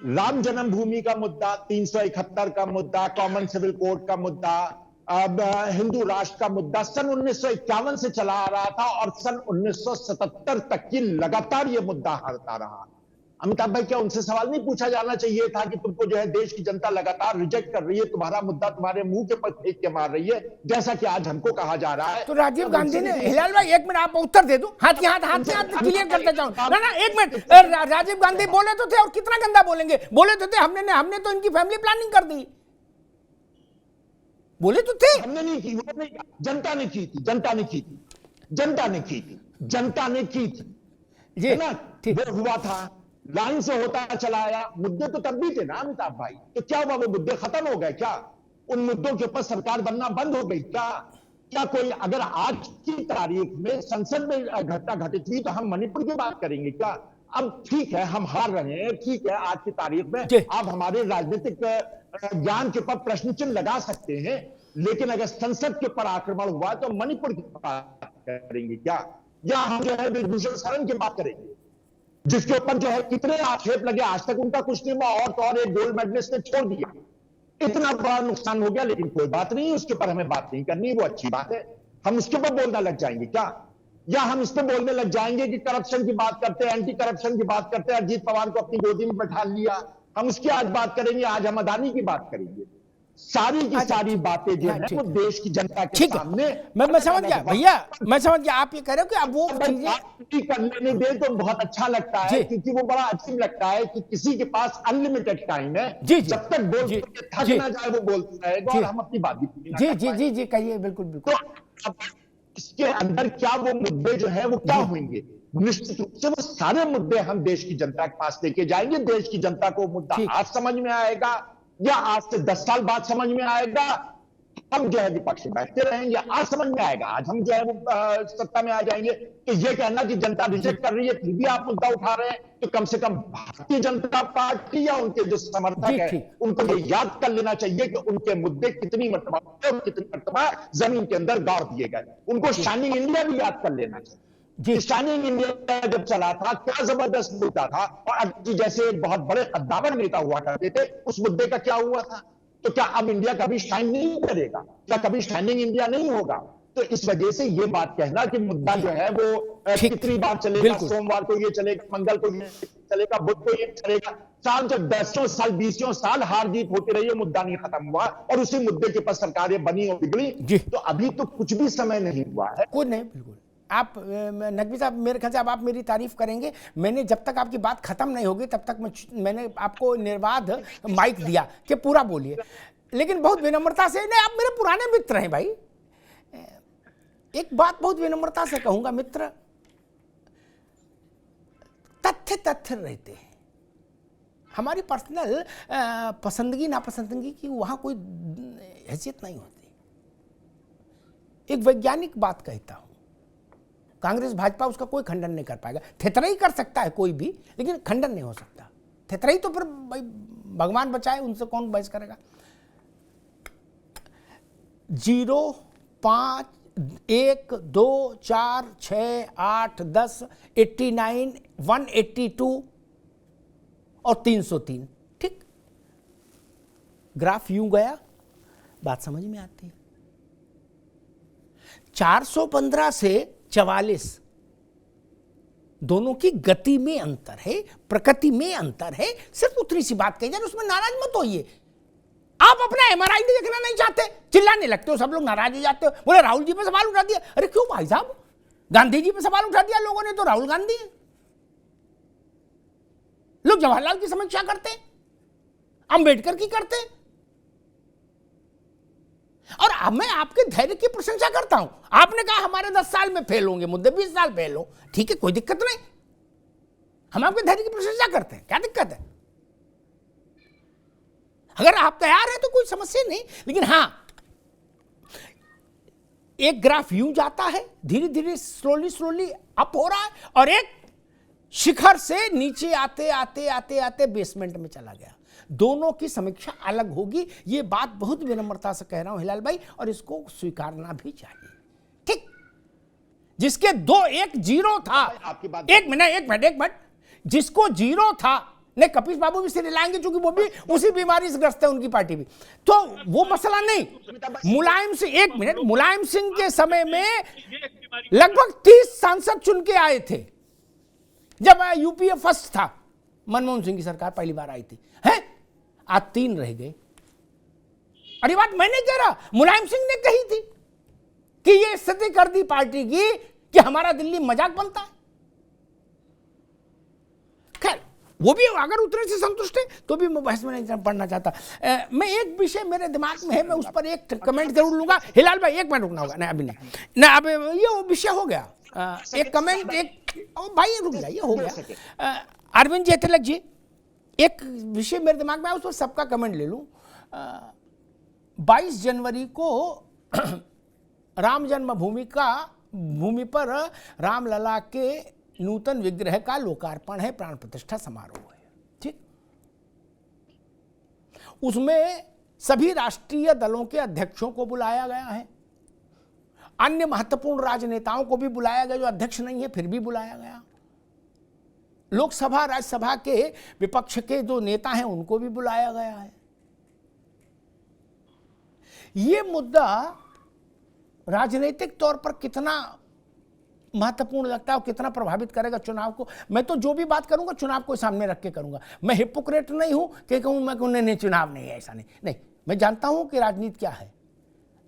[SPEAKER 6] राम जन्मभूमि का मुद्दा, 371 का मुद्दा, कॉमन सिविल कोड का मुद्दा, अब हिंदू राष्ट्र का मुद्दा सन 1951 से चला आ रहा था और सन 1977 तक की लगातार यह मुद्दा हरता रहा। अमिताभ भाई, क्या उनसे सवाल नहीं पूछा जाना चाहिए था कि तुमको जो है देश की जनता लगातार रिजेक्ट कर रही है, तुम्हारा मुद्दा तुम्हारे मुंह के पर फेंक के मार रही है, जैसा कि आज हमको कहा जा रहा है?
[SPEAKER 4] तो राजीव गांधी ने, हिलाल भाई एक मिनट आप उत्तर दे दो, हाथ क्लियर करते जाओ ना, एक मिनट। राजीव गांधी बोले तो थे, और कितना गंदा बोलेंगे, बोले तो थे हमने तो इनकी फैमिली प्लानिंग कर दी, बोले तो थे।
[SPEAKER 6] हमने नहीं की, वो नहीं, जनता ने की थी, जनता ने की थी, जनता ने की थी, जनता ने की थी, है ना? वो हुआ था, लाइन से होता चला आया। मुद्दे तो तब भी थे ना अमिताभ भाई, तो क्या हुआ? वो मुद्दे खत्म हो गए क्या? उन मुद्दों के ऊपर सरकार बनना बंद हो गई क्या? क्या कोई, अगर आज की तारीख में संसद में घटना घटित हुई तो हम मणिपुर की बात करेंगे क्या? अब ठीक है, हम हार रहे हैं, ठीक है, आज की तारीख में आप हमारे राजनीतिक ज्ञान के ऊपर प्रश्न चिन्ह लगा सकते हैं, लेकिन अगर संसद के ऊपर आक्रमण हुआ तो मणिपुर की बात करेंगे क्या? या हम जो है विभूषण शरण की बात करेंगे, जिसके ऊपर जो है कितने आक्षेप लगे, आज तक उनका कुछ नहीं हुआ, और एक गोल्ड मेडलिस्ट ने छोड़ दिया। इतना बड़ा नुकसान हो गया, लेकिन कोई बात नहीं, उसके ऊपर हमें बात नहीं करनी, वो अच्छी बात है। हम उसके ऊपर बोलना लग जाएंगे क्या? या हम इस पर बोलने लग जाएंगे कि करप्शन की बात करते हैं, एंटी करप्शन की बात करते हैं, अजीत पवार को अपनी गोदी में बैठा लिया, हम उसकी आज बात करेंगे, आज हम अदानी की बात करेंगे। सारी की सारी बातें जो है वो देश की जनता के सामने।
[SPEAKER 4] मैं समझ गया भैया, मैं समझ गया। आप ये कह रहे हो कि अब वो
[SPEAKER 6] चीजें कर लेने दे तो बहुत अच्छा लगता है, क्योंकि वो बड़ा अजीब लगता है कि किसी के पास अनलिमिटेड टाइम है, जब तक बोल थक ना जाए वो बोलता रहेगा और हम अपनी बात भी।
[SPEAKER 4] जी कहिए, बिल्कुल बिल्कुल।
[SPEAKER 6] तो इसके अंदर क्या वो मुद्दे जो है वो क्या होंगे? निश्चित रूप से वो सारे मुद्दे हम देश की जनता के पास लेके जाएंगे। देश की जनता को मुद्दा आज समझ में आएगा या आज से 10 साल बाद समझ में आएगा, हम जो है विपक्ष में बैठते रहेंगे, आज समझ में आएगा, आज हम जो है वो सत्ता में आ जाएंगे। तो ये कहना कि जनता रिजेक्ट कर रही है फिर भी आप मुद्दा उठा रहे हैं, तो कम से कम भारतीय जनता पार्टी या उनके जो समर्थक है उनको ये याद कर लेना चाहिए कि उनके मुद्दे कितनी मर्तबा जमीन के अंदर गाड़ दिए गए। उनको शाइनिंग इंडिया भी याद कर लेना चाहिए। शाइनिंग इंडिया जब चला था क्या जबरदस्त मुद्दा था, और अटल जी जैसे एक बहुत बड़े कद्दावर नेता हुआ करते थे, उस मुद्दे का क्या हुआ था? तो क्या अब इंडिया कभी शाइन नहीं करेगा? क्या कभी शाइनिंग इंडिया नहीं होगा? तो इस वजह से ये बात कहना कि मुद्दा जो है वो कितनी बार चलेगा, सोमवार को ये चलेगा, मंगल को ये चलेगा, बुध को ये चलेगा, साल जब 10 साल 20 साल हार जीत होती रही है, मुद्दा नहीं खत्म हुआ और उसी मुद्दे के पर सरकारें बनी और बिगड़ी, तो अभी तो कुछ भी समय नहीं हुआ है।
[SPEAKER 4] कुछ नहीं, बिल्कुल। आप नकवी साहब, मेरे ख्याल से अब आप मेरी तारीफ करेंगे। मैंने जब तक आपकी बात खत्म नहीं होगी तब तक मैंने आपको निर्बाध माइक दिया कि पूरा बोलिए, लेकिन बहुत विनम्रता से, नहीं आप मेरे पुराने मित्र हैं भाई, एक बात बहुत विनम्रता से कहूंगा, मित्र तथ्य रहते हैं, हमारी पर्सनल पसंदगी नापसंदगी की वहां कोई हैसियत नहीं होती। एक वैज्ञानिक बात कहता हूं, कांग्रेस भाजपा उसका कोई खंडन नहीं कर पाएगा, थेतराई कर सकता है कोई भी, लेकिन खंडन नहीं हो सकता। थेतराई तो फिर भाई भगवान बचाए, उनसे कौन बहस करेगा। 0, 5, 1, 2, 4, 6, 8, 10, 89, 182 और 303, ठीक। ग्राफ यूं गया, बात समझ में आती है। 415 से 44 दोनों की गति में अंतर है, प्रकृति में अंतर है, सिर्फ उतनी सी बात कही जाए, उसमें नाराज मत होइए। आप अपना एमआरआई देखना नहीं चाहते, चिल्लाने लगते हो, सब लोग नाराज हो जाते हो, बोले राहुल जी पे सवाल उठा दिया। अरे क्यों भाई साहब, गांधी जी पे सवाल उठा दिया लोगों ने तो राहुल गांधी है। लोग जवाहरलाल की समीक्षा करते, अंबेडकर की करते, और अब मैं आपके धैर्य की प्रशंसा करता हूं। आपने कहा हमारे 10 साल में फेल होंगे मुद्दे, 20 साल फेल हो, ठीक है, कोई दिक्कत नहीं, हम आपके धैर्य की प्रशंसा करते हैं, क्या दिक्कत है? अगर आप तैयार हैं तो कोई समस्या नहीं, लेकिन हां, एक ग्राफ यूं जाता है, धीरे धीरे स्लोली अप हो रहा है, और एक शिखर से नीचे आते आते आते आते बेसमेंट में चला गया। दोनों की समीक्षा अलग होगी, ये बात बहुत विनम्रता से कह रहा हूं हिलाल भाई, और इसको स्वीकारना भी चाहिए। ठीक, जिसके 2-1 जीरो था,
[SPEAKER 6] आपकी बात
[SPEAKER 4] एक मिनट, जिसको जीरो था, नहीं कपिल बाबू भी सिर हिलाएंगे क्योंकि वो भी उसी बीमारी से ग्रस्त है, उनकी पार्टी भी, तो वो मसला नहीं। मुलायम सिंह, एक मिनट, मुलायम सिंह के समय में लगभग 30 सांसद चुन के आए थे जब यूपीए फर्स्ट था, मनमोहन सिंह की सरकार पहली बार आई थी, हैं? आज 3 रह गए। अरे बात मैं नहीं कह रहा, मुलायम सिंह ने कही थी कि ये स्थिति कर दी पार्टी की कि हमारा दिल्ली मजाक बनता है। खैर, वो भी अगर उतने से संतुष्ट है तो भी मैं बहस में नहीं पढ़ना चाहता। मैं एक विषय मेरे दिमाग में है, मैं उस पर एक कमेंट जरूर लूंगा। हिलाल भाई 1 मिनट रुकना होगा, नहीं अभी नहीं, ना अब ये विषय हो गया। एक कमेंट, एक भाई रुक जाइए, हो गया। अरविंद जी तिलक जी, एक विषय मेरे दिमाग में है, उस पर सबका कमेंट ले लूं। 22 जनवरी को राम भूमि पर रामलला के नूतन विग्रह का लोकार्पण है, प्राण प्रतिष्ठा समारोह है, ठीक। उसमें सभी राष्ट्रीय दलों के अध्यक्षों को बुलाया गया है, अन्य महत्वपूर्ण राजनेताओं को भी बुलाया गया, जो अध्यक्ष नहीं है फिर भी बुलाया गया, लोकसभा राज्यसभा के विपक्ष के जो नेता हैं उनको भी बुलाया गया है। ये मुद्दा राजनीतिक तौर पर कितना महत्वपूर्ण लगता है और कितना प्रभावित करेगा चुनाव को, मैं तो जो भी बात करूंगा चुनाव को सामने रख के करूंगा। मैं हिपोक्रेट नहीं हूं कि कहूं मैं कहूं नहीं चुनाव नहीं है, ऐसा नहीं, मैं जानता हूं कि राजनीति क्या है।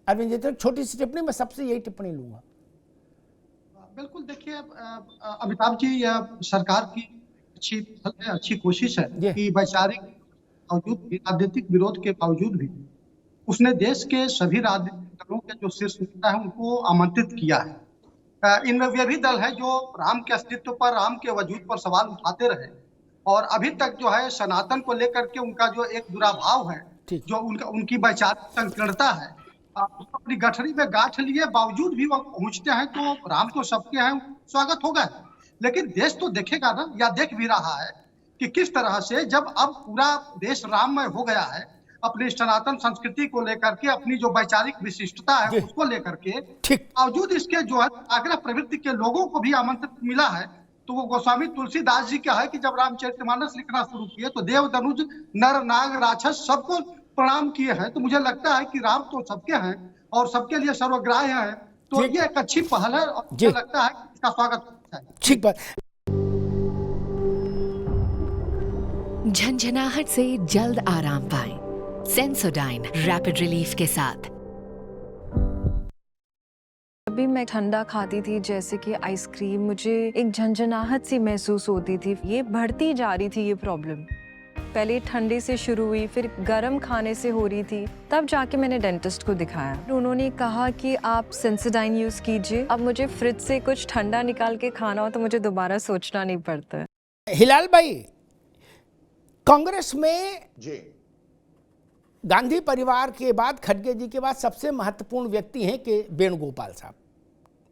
[SPEAKER 4] अरविंद जी, छोटी सी टिप्पणी, मैं सबसे यही टिप्पणी लूंगा।
[SPEAKER 9] बिल्कुल, देखिए अमिताभ जी, सरकार की अच्छी कोशिश है कि वैचारिक बावजूद भी, राजनीतिक विरोध के बावजूद भी उसने देश के सभी राजनीतिक दलों के जो शीर्ष नेता है उनको आमंत्रित किया है। इनमें वे भी दल है जो राम के अस्तित्व पर, राम के वजूद पर सवाल उठाते रहे, और अभी तक जो है सनातन को लेकर के उनका जो एक दुराभाव है, जो उनकी वैचारिक संकीर्णता है, अपनी गठरी में गांठ लिए बावजूद भी वो पहुंचते हैं। तो राम तो सबके हैं, स्वागत होगा, लेकिन देश तो देखेगा ना, या देख भी रहा है कि किस तरह से जब अब पूरा देश राममय हो गया है, अपनी सनातन संस्कृति को लेकर के, अपनी जो वैचारिक विशिष्टता है उसको लेकर के, बावजूद इसके जो है आग्रह प्रवृत्ति के लोगों को भी आमंत्रित मिला है। तो वो गोस्वामी तुलसीदास जी क्या है कि जब रामचरितमानस लिखना शुरू किए तो देव, दनुज, नर, नाग, राक्षस सबको प्रणाम किए हैं। तो मुझे लगता है कि राम तो सबके हैं और सबके लिए सर्वग्राह्य है, तो ये एक अच्छी पहल है और मुझे लगता है कि इसका स्वागत है।
[SPEAKER 4] ठीक बात।
[SPEAKER 1] झंझनाहट से जल्द आराम पाएं सेंसोडाइन रैपिड रिलीफ के साथ।
[SPEAKER 2] अभी मैं ठंडा खाती थी जैसे कि आइसक्रीम, मुझे एक झंझनाहट सी महसूस होती थी। ये बढ़ती जा रही थी ये प्रॉब्लम, पहले ठंडे से शुरू हुई, फिर गर्म खाने से हो रही थी, तब जाके मैंने डेंटिस्ट को दिखाया। उन्होंने कहा कि आप सेंसोडाइन यूज कीजिए। अब मुझे फ्रिज से कुछ ठंडा निकाल के खाना हो तो मुझे दोबारा सोचना नहीं पड़ता है।
[SPEAKER 4] हिलाल भाई, कांग्रेस में गांधी परिवार के बाद, खड़गे जी के बाद सबसे महत्वपूर्ण व्यक्ति हैं कि वेणुगोपाल साहब,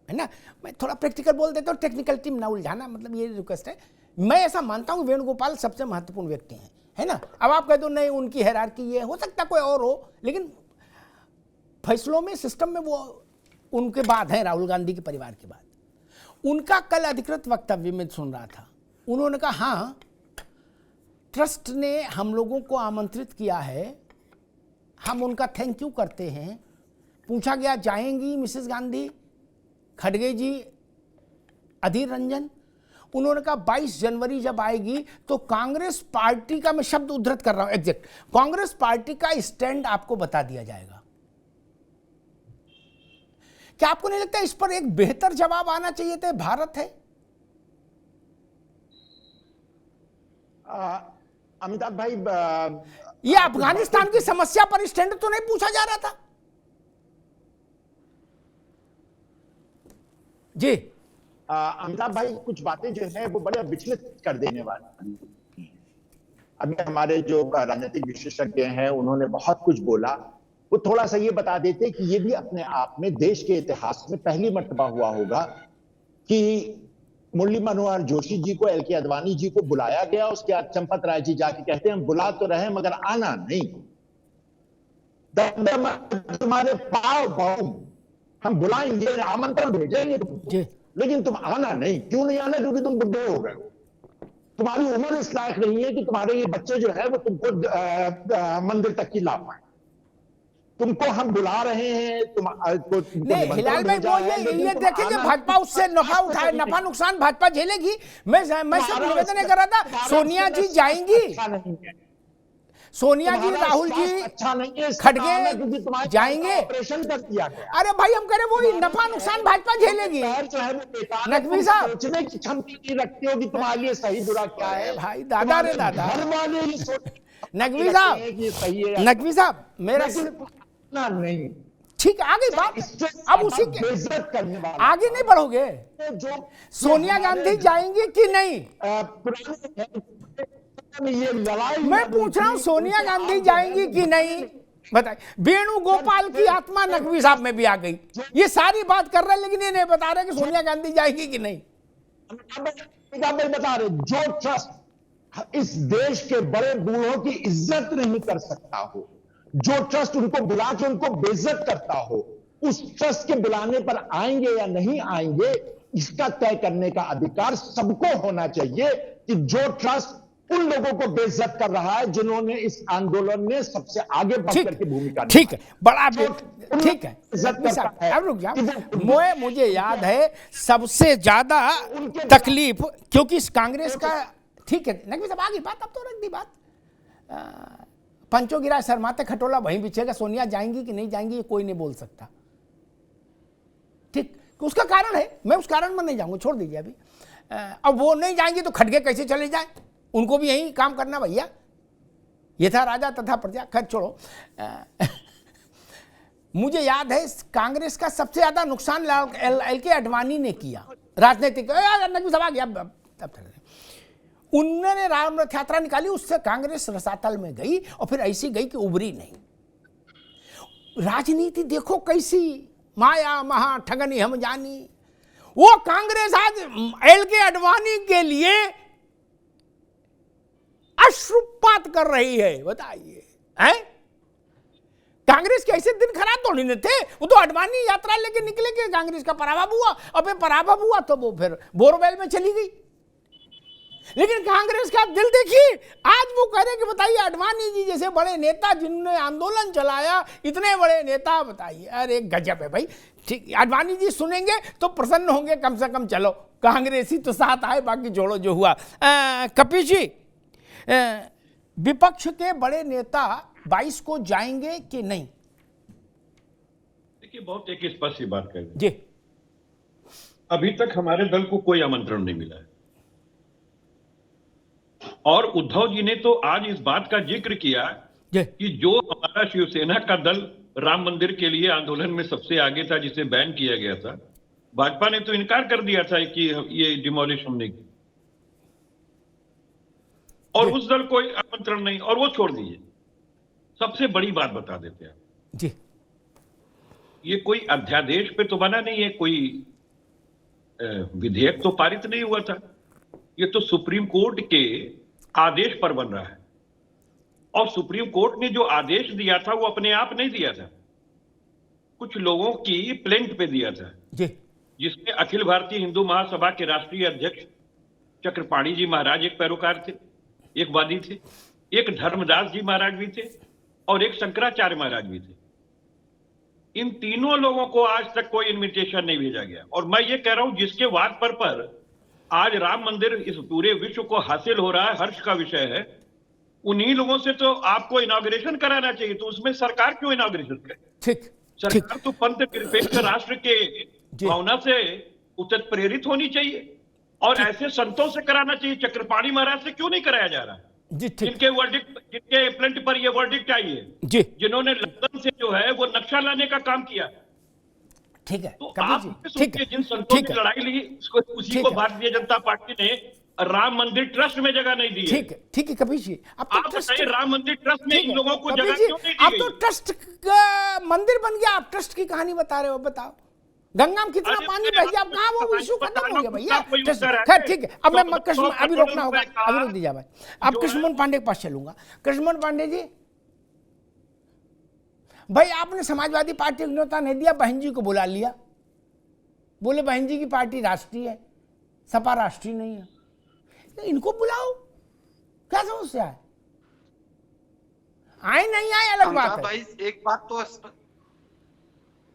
[SPEAKER 4] है ना। मैं थोड़ा प्रैक्टिकल बोल देता हूँ, टेक्निकल टीम ना उलझाना, मतलब ये रिक्वेस्ट है। मैं ऐसा मानता हूँ वेणुगोपाल सबसे महत्वपूर्ण व्यक्ति हैं, है ना। अब आप कह दो नहीं उनकी हायरार्की ये हो सकता कोई और हो, लेकिन फैसलों में, सिस्टम में वो उनके बाद हैं, राहुल गांधी के परिवार के बाद। उनका कल अधिकृत वक्तव्य में सुन रहा था, उन्होंने कहा हाँ ट्रस्ट ने हम लोगों को आमंत्रित किया है, हम उनका थैंक यू करते हैं। पूछा गया जाएंगी मिसेस गांधी, खड़गे जी, अधीर रंजन, उन्होंने कहा 22 जनवरी जब आएगी तो कांग्रेस पार्टी का, मैं शब्द उद्धृत कर रहा हूं एग्जैक्ट, कांग्रेस पार्टी का स्टैंड आपको बता दिया जाएगा। क्या आपको नहीं लगता इस पर एक बेहतर जवाब आना चाहिए था? भारत है।
[SPEAKER 6] अमिताभ भाई,
[SPEAKER 4] ये अफगानिस्तान की समस्या पर स्टैंड तो नहीं पूछा जा रहा था जी।
[SPEAKER 6] अमिताभ भाई, कुछ बातें जो है वो बड़े विचलित कर देने वाली। अभी हमारे जो राजनीतिक विशेषज्ञ हैं उन्होंने बहुत कुछ बोला, वो थोड़ा सा ये बता देते कि ये भी अपने आप में देश के इतिहास में पहली मर्तबा हुआ होगा कि मुरली मनोहर जोशी जी को, एल.के. आडवाणी जी को बुलाया गया, उसके बाद चंपत राय जी जाके कहते हैं हम बुला तो रहे मगर आना नहीं, तुम्हारे पाव भाव हम बुलाएंगे, आमंत्रण भेजेंगे तुमको, लेकिन तुम आना नहीं। क्यों नहीं आना? क्योंकि तुम बुढ़े हो गए, तुम्हारी उम्र इस लायक नहीं है कि तुम्हारे ये बच्चे जो है वो तुमको मंदिर तक की ला पाए। तुमको हम बुला रहे हैं,
[SPEAKER 4] नहीं हिलाल भाई वो ये देखेंगे भाजपा उससे नफा उठाए, नफा नुकसान भाजपा झेलेगी। मैं सिर्फ निवेदन कर रहा था, सोनिया जी जाएंगी, सोनिया जी, राहुल जी,
[SPEAKER 6] अच्छा नहीं है,
[SPEAKER 4] खड़गे जाएंगे,
[SPEAKER 6] ऑपरेशन कर दिया गया।
[SPEAKER 4] अरे भाई हम कह रहे वो नफा नुकसान भाजपा झेलेगी। नकवी साहब
[SPEAKER 6] सोचने की क्षमता नहीं रखते हो कि तुम्हारे लिए सही बुरा क्या है
[SPEAKER 4] भाई, दादा रे दादा। नकवी साहब मेरा
[SPEAKER 6] नहीं,
[SPEAKER 4] ठीक है आगे बात, अब उसी के
[SPEAKER 6] बेइज्जत करने वाला
[SPEAKER 4] आगे नहीं बढ़ोगे।
[SPEAKER 6] जो
[SPEAKER 4] सोनिया गांधी जाएंगी कि नहीं?
[SPEAKER 6] ये लड़ाई
[SPEAKER 4] मैं पूछ रहा हूं सोनिया गांधी जाएंगी कि नहीं, बताइए। वेणुगोपाल की आत्मा नकवी साहब में भी आ गई, ये सारी बात कर रहे हैं लेकिन ये नहीं बता रहे कि सोनिया गांधी जाएगी कि नहीं।
[SPEAKER 6] बता रहे जो ट्रस्ट इस देश के बड़े बूढ़ों की इज्जत नहीं कर सकता हो, जो ट्रस्ट उनको बुला के उनको बेइज्जत करता हो, उस ट्रस्ट के बुलाने पर आएंगे या नहीं आएंगे इसका तय करने का अधिकार सबको होना चाहिए। कि जो ट्रस्ट उन लोगों को बेइज्जत कर रहा है जिन्होंने इस आंदोलन में सबसे आगे बढ़कर की भूमिका,
[SPEAKER 4] ठीक है, बड़ा ठीक है। अब रुक जाओ, मुझे याद है सबसे ज्यादा तकलीफ क्योंकि इस कांग्रेस का, ठीक है नकवी साहब आगे बात, अब तो रख दी बात, पंचो गिरा शर्माते खटोला वहीं बिछेगा। सोनिया जाएंगी कि नहीं जाएंगी ये कोई नहीं बोल सकता, ठीक, उसका कारण है, मैं उस कारण में नहीं जाऊंगा, छोड़ दीजिए अभी। अब वो नहीं जाएंगे तो खड़गे कैसे चले जाए, उनको भी यही काम करना भैया, ये था राजा तथा प्रजा। खैर छोड़ो, मुझे याद है कांग्रेस का सबसे ज्यादा नुकसान एल.के. आडवाणी ने किया, राजनीतिक नकवी साहब आ गया, उन्होंने राम रथ यात्रा निकाली, उससे कांग्रेस रसातल में गई और फिर ऐसी गई कि उभरी नहीं। राजनीति देखो कैसी, माया महा ठगनी हम जानी। वो कांग्रेस आज एल.के. आडवाणी के लिए अश्रुपात कर रही है, बताइए हैं? कांग्रेस के ऐसे दिन खराब तो नहीं थे, वो तो आडवाणी यात्रा लेके निकले कि कांग्रेस का पराभव हुआ, और फिर पराभव हुआ तो वो फिर बोरवेल में चली गई। लेकिन कांग्रेस का दिल देखिए, आज वो कह रहे कि बताइए आडवाणी जी जैसे बड़े नेता जिन्होंने आंदोलन चलाया, इतने बड़े नेता, बताइए, अरे गजब है भाई। ठीक, आडवाणी जी सुनेंगे तो प्रसन्न होंगे, कम से कम चलो कांग्रेसी तो साथ आए, बाकी जोड़ो जो हुआ। कपिल जी, विपक्ष के बड़े नेता 22 को जाएंगे कि नहीं?
[SPEAKER 10] देखिए बहुत एक स्पष्ट सी बात कर
[SPEAKER 4] जी,
[SPEAKER 10] अभी तक हमारे दल को कोई आमंत्रण नहीं मिला है, और उद्धव जी ने तो आज इस बात का जिक्र किया कि जो हमारा शिवसेना का दल राम मंदिर के लिए आंदोलन में सबसे आगे था, जिसे बैन किया गया था, भाजपा ने तो इनकार कर दिया था कि ये डिमोलिश हमने की, और उस दल कोई आमंत्रण नहीं, और वो छोड़ दीजिए। सबसे बड़ी बात बता देते हैं
[SPEAKER 4] जी,
[SPEAKER 10] ये कोई अध्यादेश पे तो बना नहीं है, कोई विधेयक तो पारित नहीं हुआ था, ये तो सुप्रीम कोर्ट के आदेश पर बन रहा है। और सुप्रीम कोर्ट ने जो आदेश दिया था वो अपने आप नहीं दिया था, कुछ लोगों की प्लेंट पे दिया था
[SPEAKER 4] जी,
[SPEAKER 10] जिसमें अखिल भारतीय हिंदू महासभा के राष्ट्रीय अध्यक्ष चक्रपाणी जी महाराज एक पैरोकार थे, एक वादी थे, एक धर्मदास जी महाराज भी थे, और एक शंकराचार्य महाराज भी थे। इन तीनों लोगों को आज तक कोई इनविटेशन नहीं भेजा गया। और मैं ये कह रहा हूं जिसके वाद पर आज राम मंदिर इस पूरे विश्व को हासिल हो रहा है, हर्ष का विषय है, उन्हीं लोगों से तो आपको इनॉग्रेशन कराना चाहिए, तो उसमें सरकार क्यों इनॉग्रेशन करे?
[SPEAKER 4] ठीक,
[SPEAKER 10] सरकार तो पंथ निरपेक्ष राष्ट्र के भावना से उत्तेजित प्रेरित होनी चाहिए, और ऐसे संतों से कराना चाहिए। चक्रपाणी महाराज से क्यों नहीं कराया जा रहा? जिनके वर्डिक्ट, जिनके प्लेंट पर ये वर्डिक्ट आई है, जिन्होंने लंदन से जो है वो नक्शा लाने का काम किया।
[SPEAKER 4] ठीक है,
[SPEAKER 10] तो आप सोचिए जिन संतों ने लड़ाई ली, उसी को भारतीय जनता पार्टी ने राम मंदिर ट्रस्ट में जगह नहीं दी है।
[SPEAKER 4] ठीक है कपिल जी, अब तो
[SPEAKER 10] आप बताइए राम मंदिर ट्रस्ट में इन लोगों को जगह क्यों नहीं दी
[SPEAKER 4] अब
[SPEAKER 10] गई?
[SPEAKER 4] तो ट्रस्ट का मंदिर बन गया, आप ट्रस्ट की कहानी बता रहे हो। बताओ गंगा में कितना पानी बह गया, अब कहाँ वो इशू खत्म हो गया भैया। खैर ठीक है, अब मैं कृष्ण अभी रोकना होगा, अभी रोक दीजिए भाई। अब कृष्णमोहन पांडे के पास चलूंगा। कृष्णमोहन पांडे जी, भाई आपने समाजवादी पार्टी को न्योता नहीं दिया, बहन जी को बुला लिया, बोले बहन जी की पार्टी राष्ट्रीय है, सपा राष्ट्रीय नहीं है, इनको बुलाओ, क्या समस्या है? आए नहीं आए अलग बात है।
[SPEAKER 11] भाई एक बात तो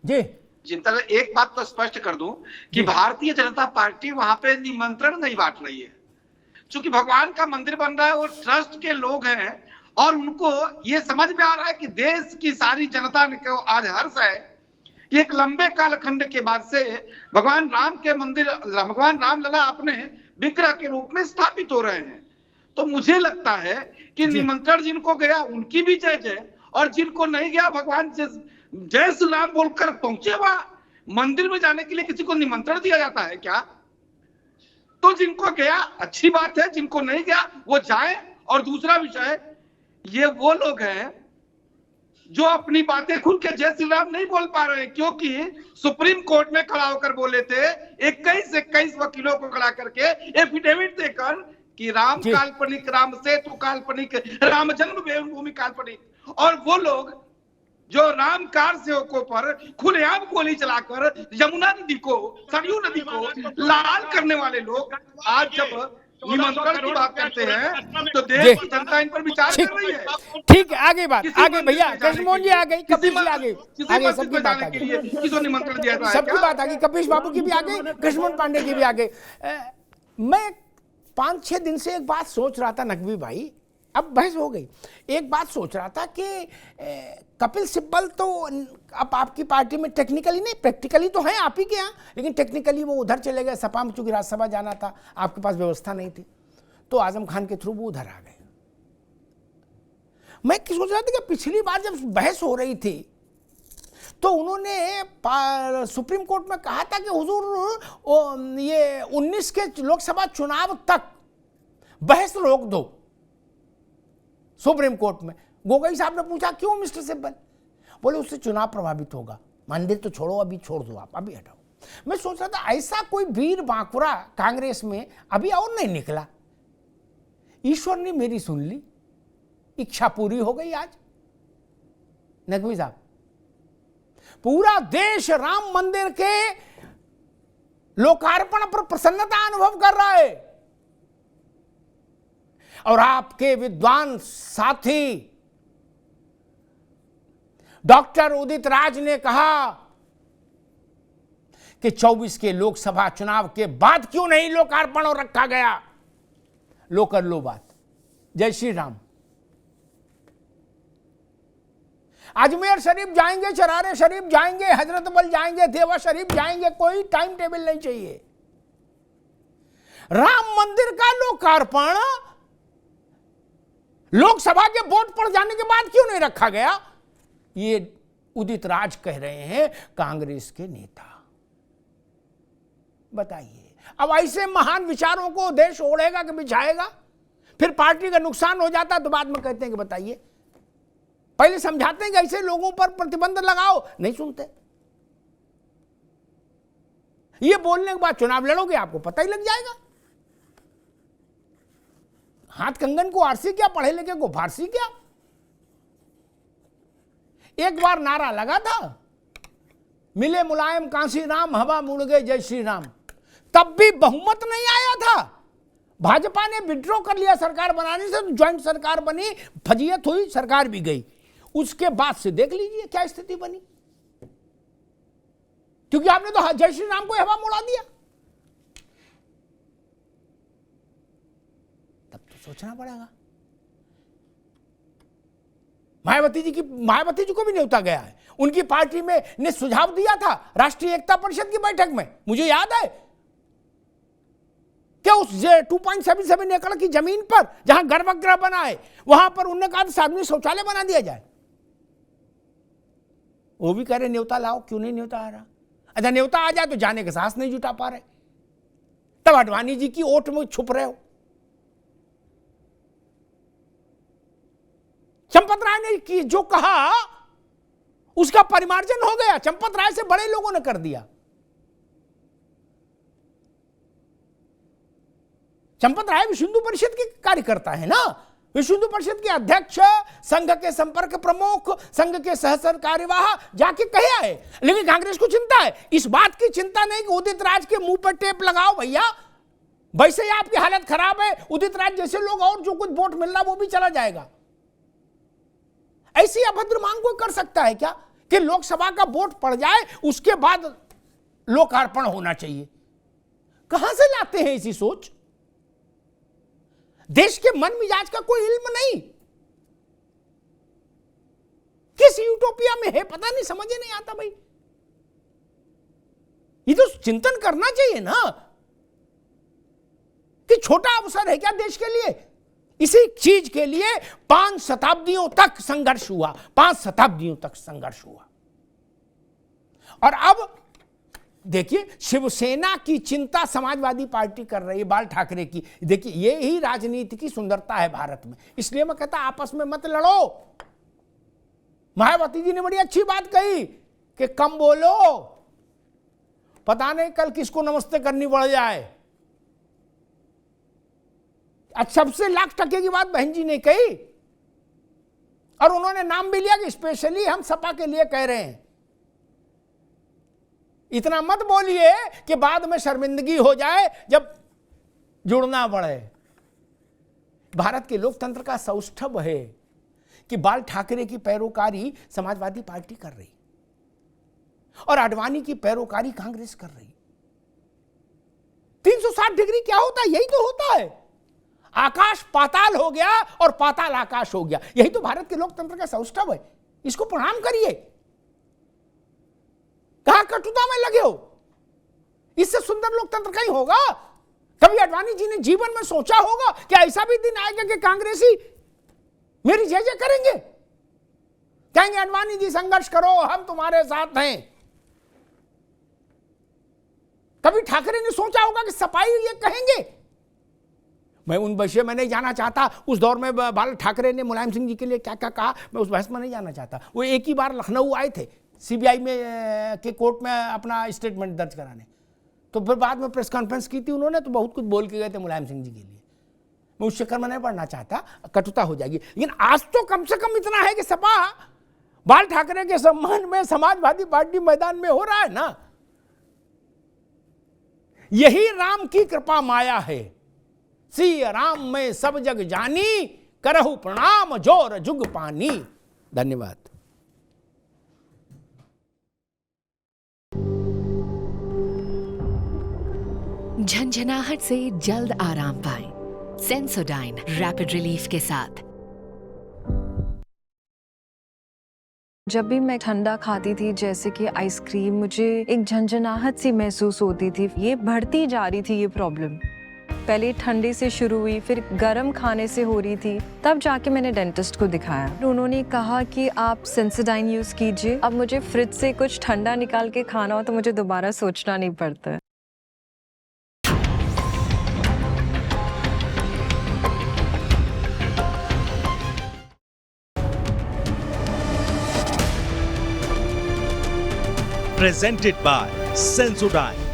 [SPEAKER 4] जी
[SPEAKER 11] चिंता, एक बात तो स्पष्ट कर दूं कि भारतीय जनता पार्टी वहां पे निमंत्रण नहीं बांट रही है। चूंकि भगवान का मंदिर बन रहा है और ट्रस्ट के लोग हैं और उनको ये समझ में आ रहा है कि देश की सारी जनता को आज हर्ष है कि एक लंबे कालखंड के बाद से भगवान राम के मंदिर, भगवान रामलला अपने विग्रह के रूप में स्थापित हो रहे हैं। तो मुझे लगता है कि निमंत्रण जिनको गया उनकी भी जय जय, और जिनको नहीं गया भगवान से जय श्री राम बोलकर पहुंचे वहां। मंदिर में जाने के लिए किसी को निमंत्रण दिया जाता है क्या? तो जिनको गया अच्छी बात है, जिनको नहीं गया वो जाए। और दूसरा विषय, ये वो लोग हैं जो अपनी बातें खुल के जय श्री राम नहीं बोल पा रहे हैं, क्योंकि सुप्रीम कोर्ट में खड़ा होकर बोले थे 21 वकीलों को खड़ा करके एफिडेविट देकर कि राम काल्पनिक, राम सेतु काल्पनिक, राम जन्मभूमि काल्पनिक, और वो लोग जो राम कार सेवकों पर खुलेआम गोली चलाकर यमुना नदी को, सरयू नदी को लाल करने वाले लोग आज जब निमंत्रण की बात करते हैं तो देश की जनता इन पर विचार कर रही है।
[SPEAKER 4] ठीक है, आगे बात, आगे भैया कृष्णमोहन जी आ गई, कपिल जी आ गई, आगे सबकी बात आ गई,
[SPEAKER 11] किसको निमंत्रण दिया था,
[SPEAKER 4] सबकी बात आ गई, कपिल बाबू की भी आ गई, कृष्णमोहन पांडे की भी आ गई। मैं 5-6 दिन से एक बात सोच रहा था नकवी भाई, अब बहस हो गई। एक बात सोच रहा था कि कपिल सिब्बल तो अब आपकी पार्टी में टेक्निकली नहीं, प्रैक्टिकली तो है आप ही के यहाँ, लेकिन टेक्निकली वो उधर चले गए, सपा में चूंकि राज्यसभा जाना था, आपके पास व्यवस्था नहीं थी, तो आजम खान के थ्रू वो उधर आ गए। मैं सोच रहा था कि पिछली बार जब बहस हो रही थी तो उन्होंने सुप्रीम कोर्ट में कहा था कि हुजूर ये 19 के लोकसभा चुनाव तक बहस रोक दो सुप्रीम कोर्ट में। गोगोई साहब ने पूछा क्यों मिस्टर सिब्बल? बोले उससे चुनाव प्रभावित होगा, मंदिर तो छोड़ो, अभी छोड़ दो, आप अभी हटाओ। मैं सोच रहा था ऐसा कोई वीर बांकुरा कांग्रेस में अभी और नहीं निकला। ईश्वर ने मेरी सुन ली, इच्छा पूरी हो गई। आज नकवी साहब, पूरा देश राम मंदिर के लोकार्पण पर प्रसन्नता अनुभव कर रहा है, और आपके विद्वान साथी डॉक्टर उदित राज ने कहा कि 24 के लोकसभा चुनाव के बाद क्यों नहीं लोकार्पण और रखा गया। लो कर लो बात। जय श्री राम। अजमेर शरीफ जाएंगे, चरारे शरीफ जाएंगे, हजरतबल जाएंगे, देवा शरीफ जाएंगे, कोई टाइम टेबल नहीं चाहिए। राम मंदिर का लोकार्पण लोकसभा के वोट पड़ जाने के बाद क्यों नहीं रखा गया? ये उदित राज कह रहे हैं, कांग्रेस के नेता। बताइए, अब ऐसे महान विचारों को देश ओढ़ेगा कि बिछाएगा? फिर पार्टी का नुकसान हो जाता तो बाद में कहते हैं कि बताइए, पहले समझाते हैं कि ऐसे लोगों पर प्रतिबंध लगाओ, नहीं सुनते। ये बोलने के बाद चुनाव लड़ोगे, आपको पता ही लग जाएगा। हाथ कंगन को आरसी क्या, पढ़े लिखे को फारसी क्या। एक बार नारा लगा था, मिले मुलायम कांसी राम, हवा मुड़ गए जय श्री राम, तब भी बहुमत नहीं आया था। भाजपा ने विड्रॉ कर लिया सरकार बनाने से, तो ज्वाइंट सरकार बनी, फजीयत हुई, सरकार भी गई। उसके बाद से देख लीजिए क्या स्थिति बनी, क्योंकि आपने तो जय श्री राम को हवा मुड़ा दिया। तब तो सोचना पड़ेगा। मायावती जी को भी न्योता गया है। उनकी पार्टी में ने सुझाव दिया था राष्ट्रीय एकता परिषद की बैठक में, मुझे याद है, क्या उस 2.77 एकड़ की जमीन पर जहां गर्भगृह बना है, वहां पर उन्होंने कहा सार्वजनिक शौचालय बना दिया जाए। वो भी कह रहे न्योता लाओ, क्यों नहीं न्योता आ रहा? अच्छा, न्योता आ जाए तो जाने के साहस नहीं जुटा पा रहे। तब अडवाणी जी की ओट में छुप रहे हो। चंपत राय ने जो कहा उसका परिमार्जन हो गया, चंपत राय से बड़े लोगों ने कर दिया। चंपत राय विश्व हिंदू परिषद के कार्यकर्ता है ना, विश्व हिंदू परिषद के अध्यक्ष, संघ के संपर्क प्रमुख, संघ के सह कार्यवाह, जाके कहे आए। लेकिन कांग्रेस को चिंता है, इस बात की चिंता नहीं कि उदित राज के मुंह पर टेप लगाओ भैया, वैसे ही आपकी हालत खराब है, उदित राज जैसे लोग और जो कुछ वोट मिल रहा वो भी चला जाएगा। ऐसी अभद्र मांग कोई कर सकता है क्या कि लोकसभा का वोट पड़ जाए उसके बाद लोकार्पण होना चाहिए? कहां से लाते हैं ऐसी सोच? देश के मन मिजाज का कोई इल्म नहीं, किस यूटोपिया में है पता नहीं, समझ नहीं आता भाई। ये तो चिंतन करना चाहिए ना कि छोटा अवसर है क्या देश के लिए? इसी चीज के लिए 5 शताब्दियों तक संघर्ष हुआ, 5 शताब्दियों तक संघर्ष हुआ। और अब देखिए, शिवसेना की चिंता समाजवादी पार्टी कर रही है, बाल ठाकरे की। देखिए, ये ही राजनीति की सुंदरता है भारत में। इसलिए मैं कहता आपस में मत लड़ो। मायावती जी ने बड़ी अच्छी बात कही कि कम बोलो, पता नहीं कल किसको नमस्ते करनी पड़ जाए। अच्छा, सबसे लाख टके की बात बहन जी ने कही, और उन्होंने नाम भी लिया कि स्पेशली हम सपा के लिए कह रहे हैं। इतना मत बोलिए कि बाद में शर्मिंदगी हो जाए जब जुड़ना पड़े। भारत के लोकतंत्र का सौष्ठव है कि बाल ठाकरे की पैरोकारी समाजवादी पार्टी कर रही और आडवाणी की पैरोकारी कांग्रेस कर रही। 360 डिग्री क्या होता है? यही तो होता है। आकाश पाताल हो गया और पाताल आकाश हो गया। यही तो भारत के लोकतंत्र का सौष्ठव है। इसको प्रणाम करिए। कहां कटुता में लगे हो? इससे सुंदर लोकतंत्र कहीं होगा? कभी आडवाणी जी ने जीवन में सोचा होगा कि ऐसा भी दिन आएगा कि कांग्रेसी मेरी जय जय करेंगे, कहेंगे आडवाणी जी संघर्ष करो, हम तुम्हारे साथ हैं। कभी ठाकरे ने सोचा होगा कि सपाई ये कहेंगे? मैं उन विषय में नहीं जाना चाहता। उस दौर में बाल ठाकरे ने मुलायम सिंह जी के लिए क्या क्या कहा, मैं उस बहस में नहीं जाना चाहता। वो एक ही बार लखनऊ आए थे सीबीआई में के कोर्ट में अपना स्टेटमेंट दर्ज कराने, तो फिर बाद में प्रेस कॉन्फ्रेंस की थी उन्होंने, तो बहुत कुछ बोल के गए थे मुलायम सिंह जी के लिए। मैं उस चक्कर में नहीं पढ़ना चाहता, कटुता हो जाएगी। लेकिन आज तो कम से कम इतना है कि सपा बाल ठाकरे के सम्मान में समाजवादी पार्टी मैदान में हो रहा है ना। यही राम की कृपा माया है। सी राम में सब जग जानी, करहु प्रणाम जोर जुग पानी। धन्यवाद।
[SPEAKER 1] झंझनाहट से जल्द आराम पाएं। सेंसोडाइन रैपिड रिलीफ के साथ।
[SPEAKER 2] जब भी मैं ठंडा खाती थी, जैसे कि आइसक्रीम, मुझे एक झंझनाहट सी महसूस होती थी। ये बढ़ती जा रही थी ये प्रॉब्लम। पहले ठंडे से शुरू हुई, फिर गर्म खाने से हो रही थी। तब जाके मैंने डेंटिस्ट को दिखाया। उन्होंने कहा कि आप सेंसोडाइन यूज़ कीजिए। अब मुझे फ्रिज से कुछ ठंडा निकाल के खाना हो तो मुझे दोबारा सोचना नहीं पड़ता है।
[SPEAKER 3] Presented by Sensodyne।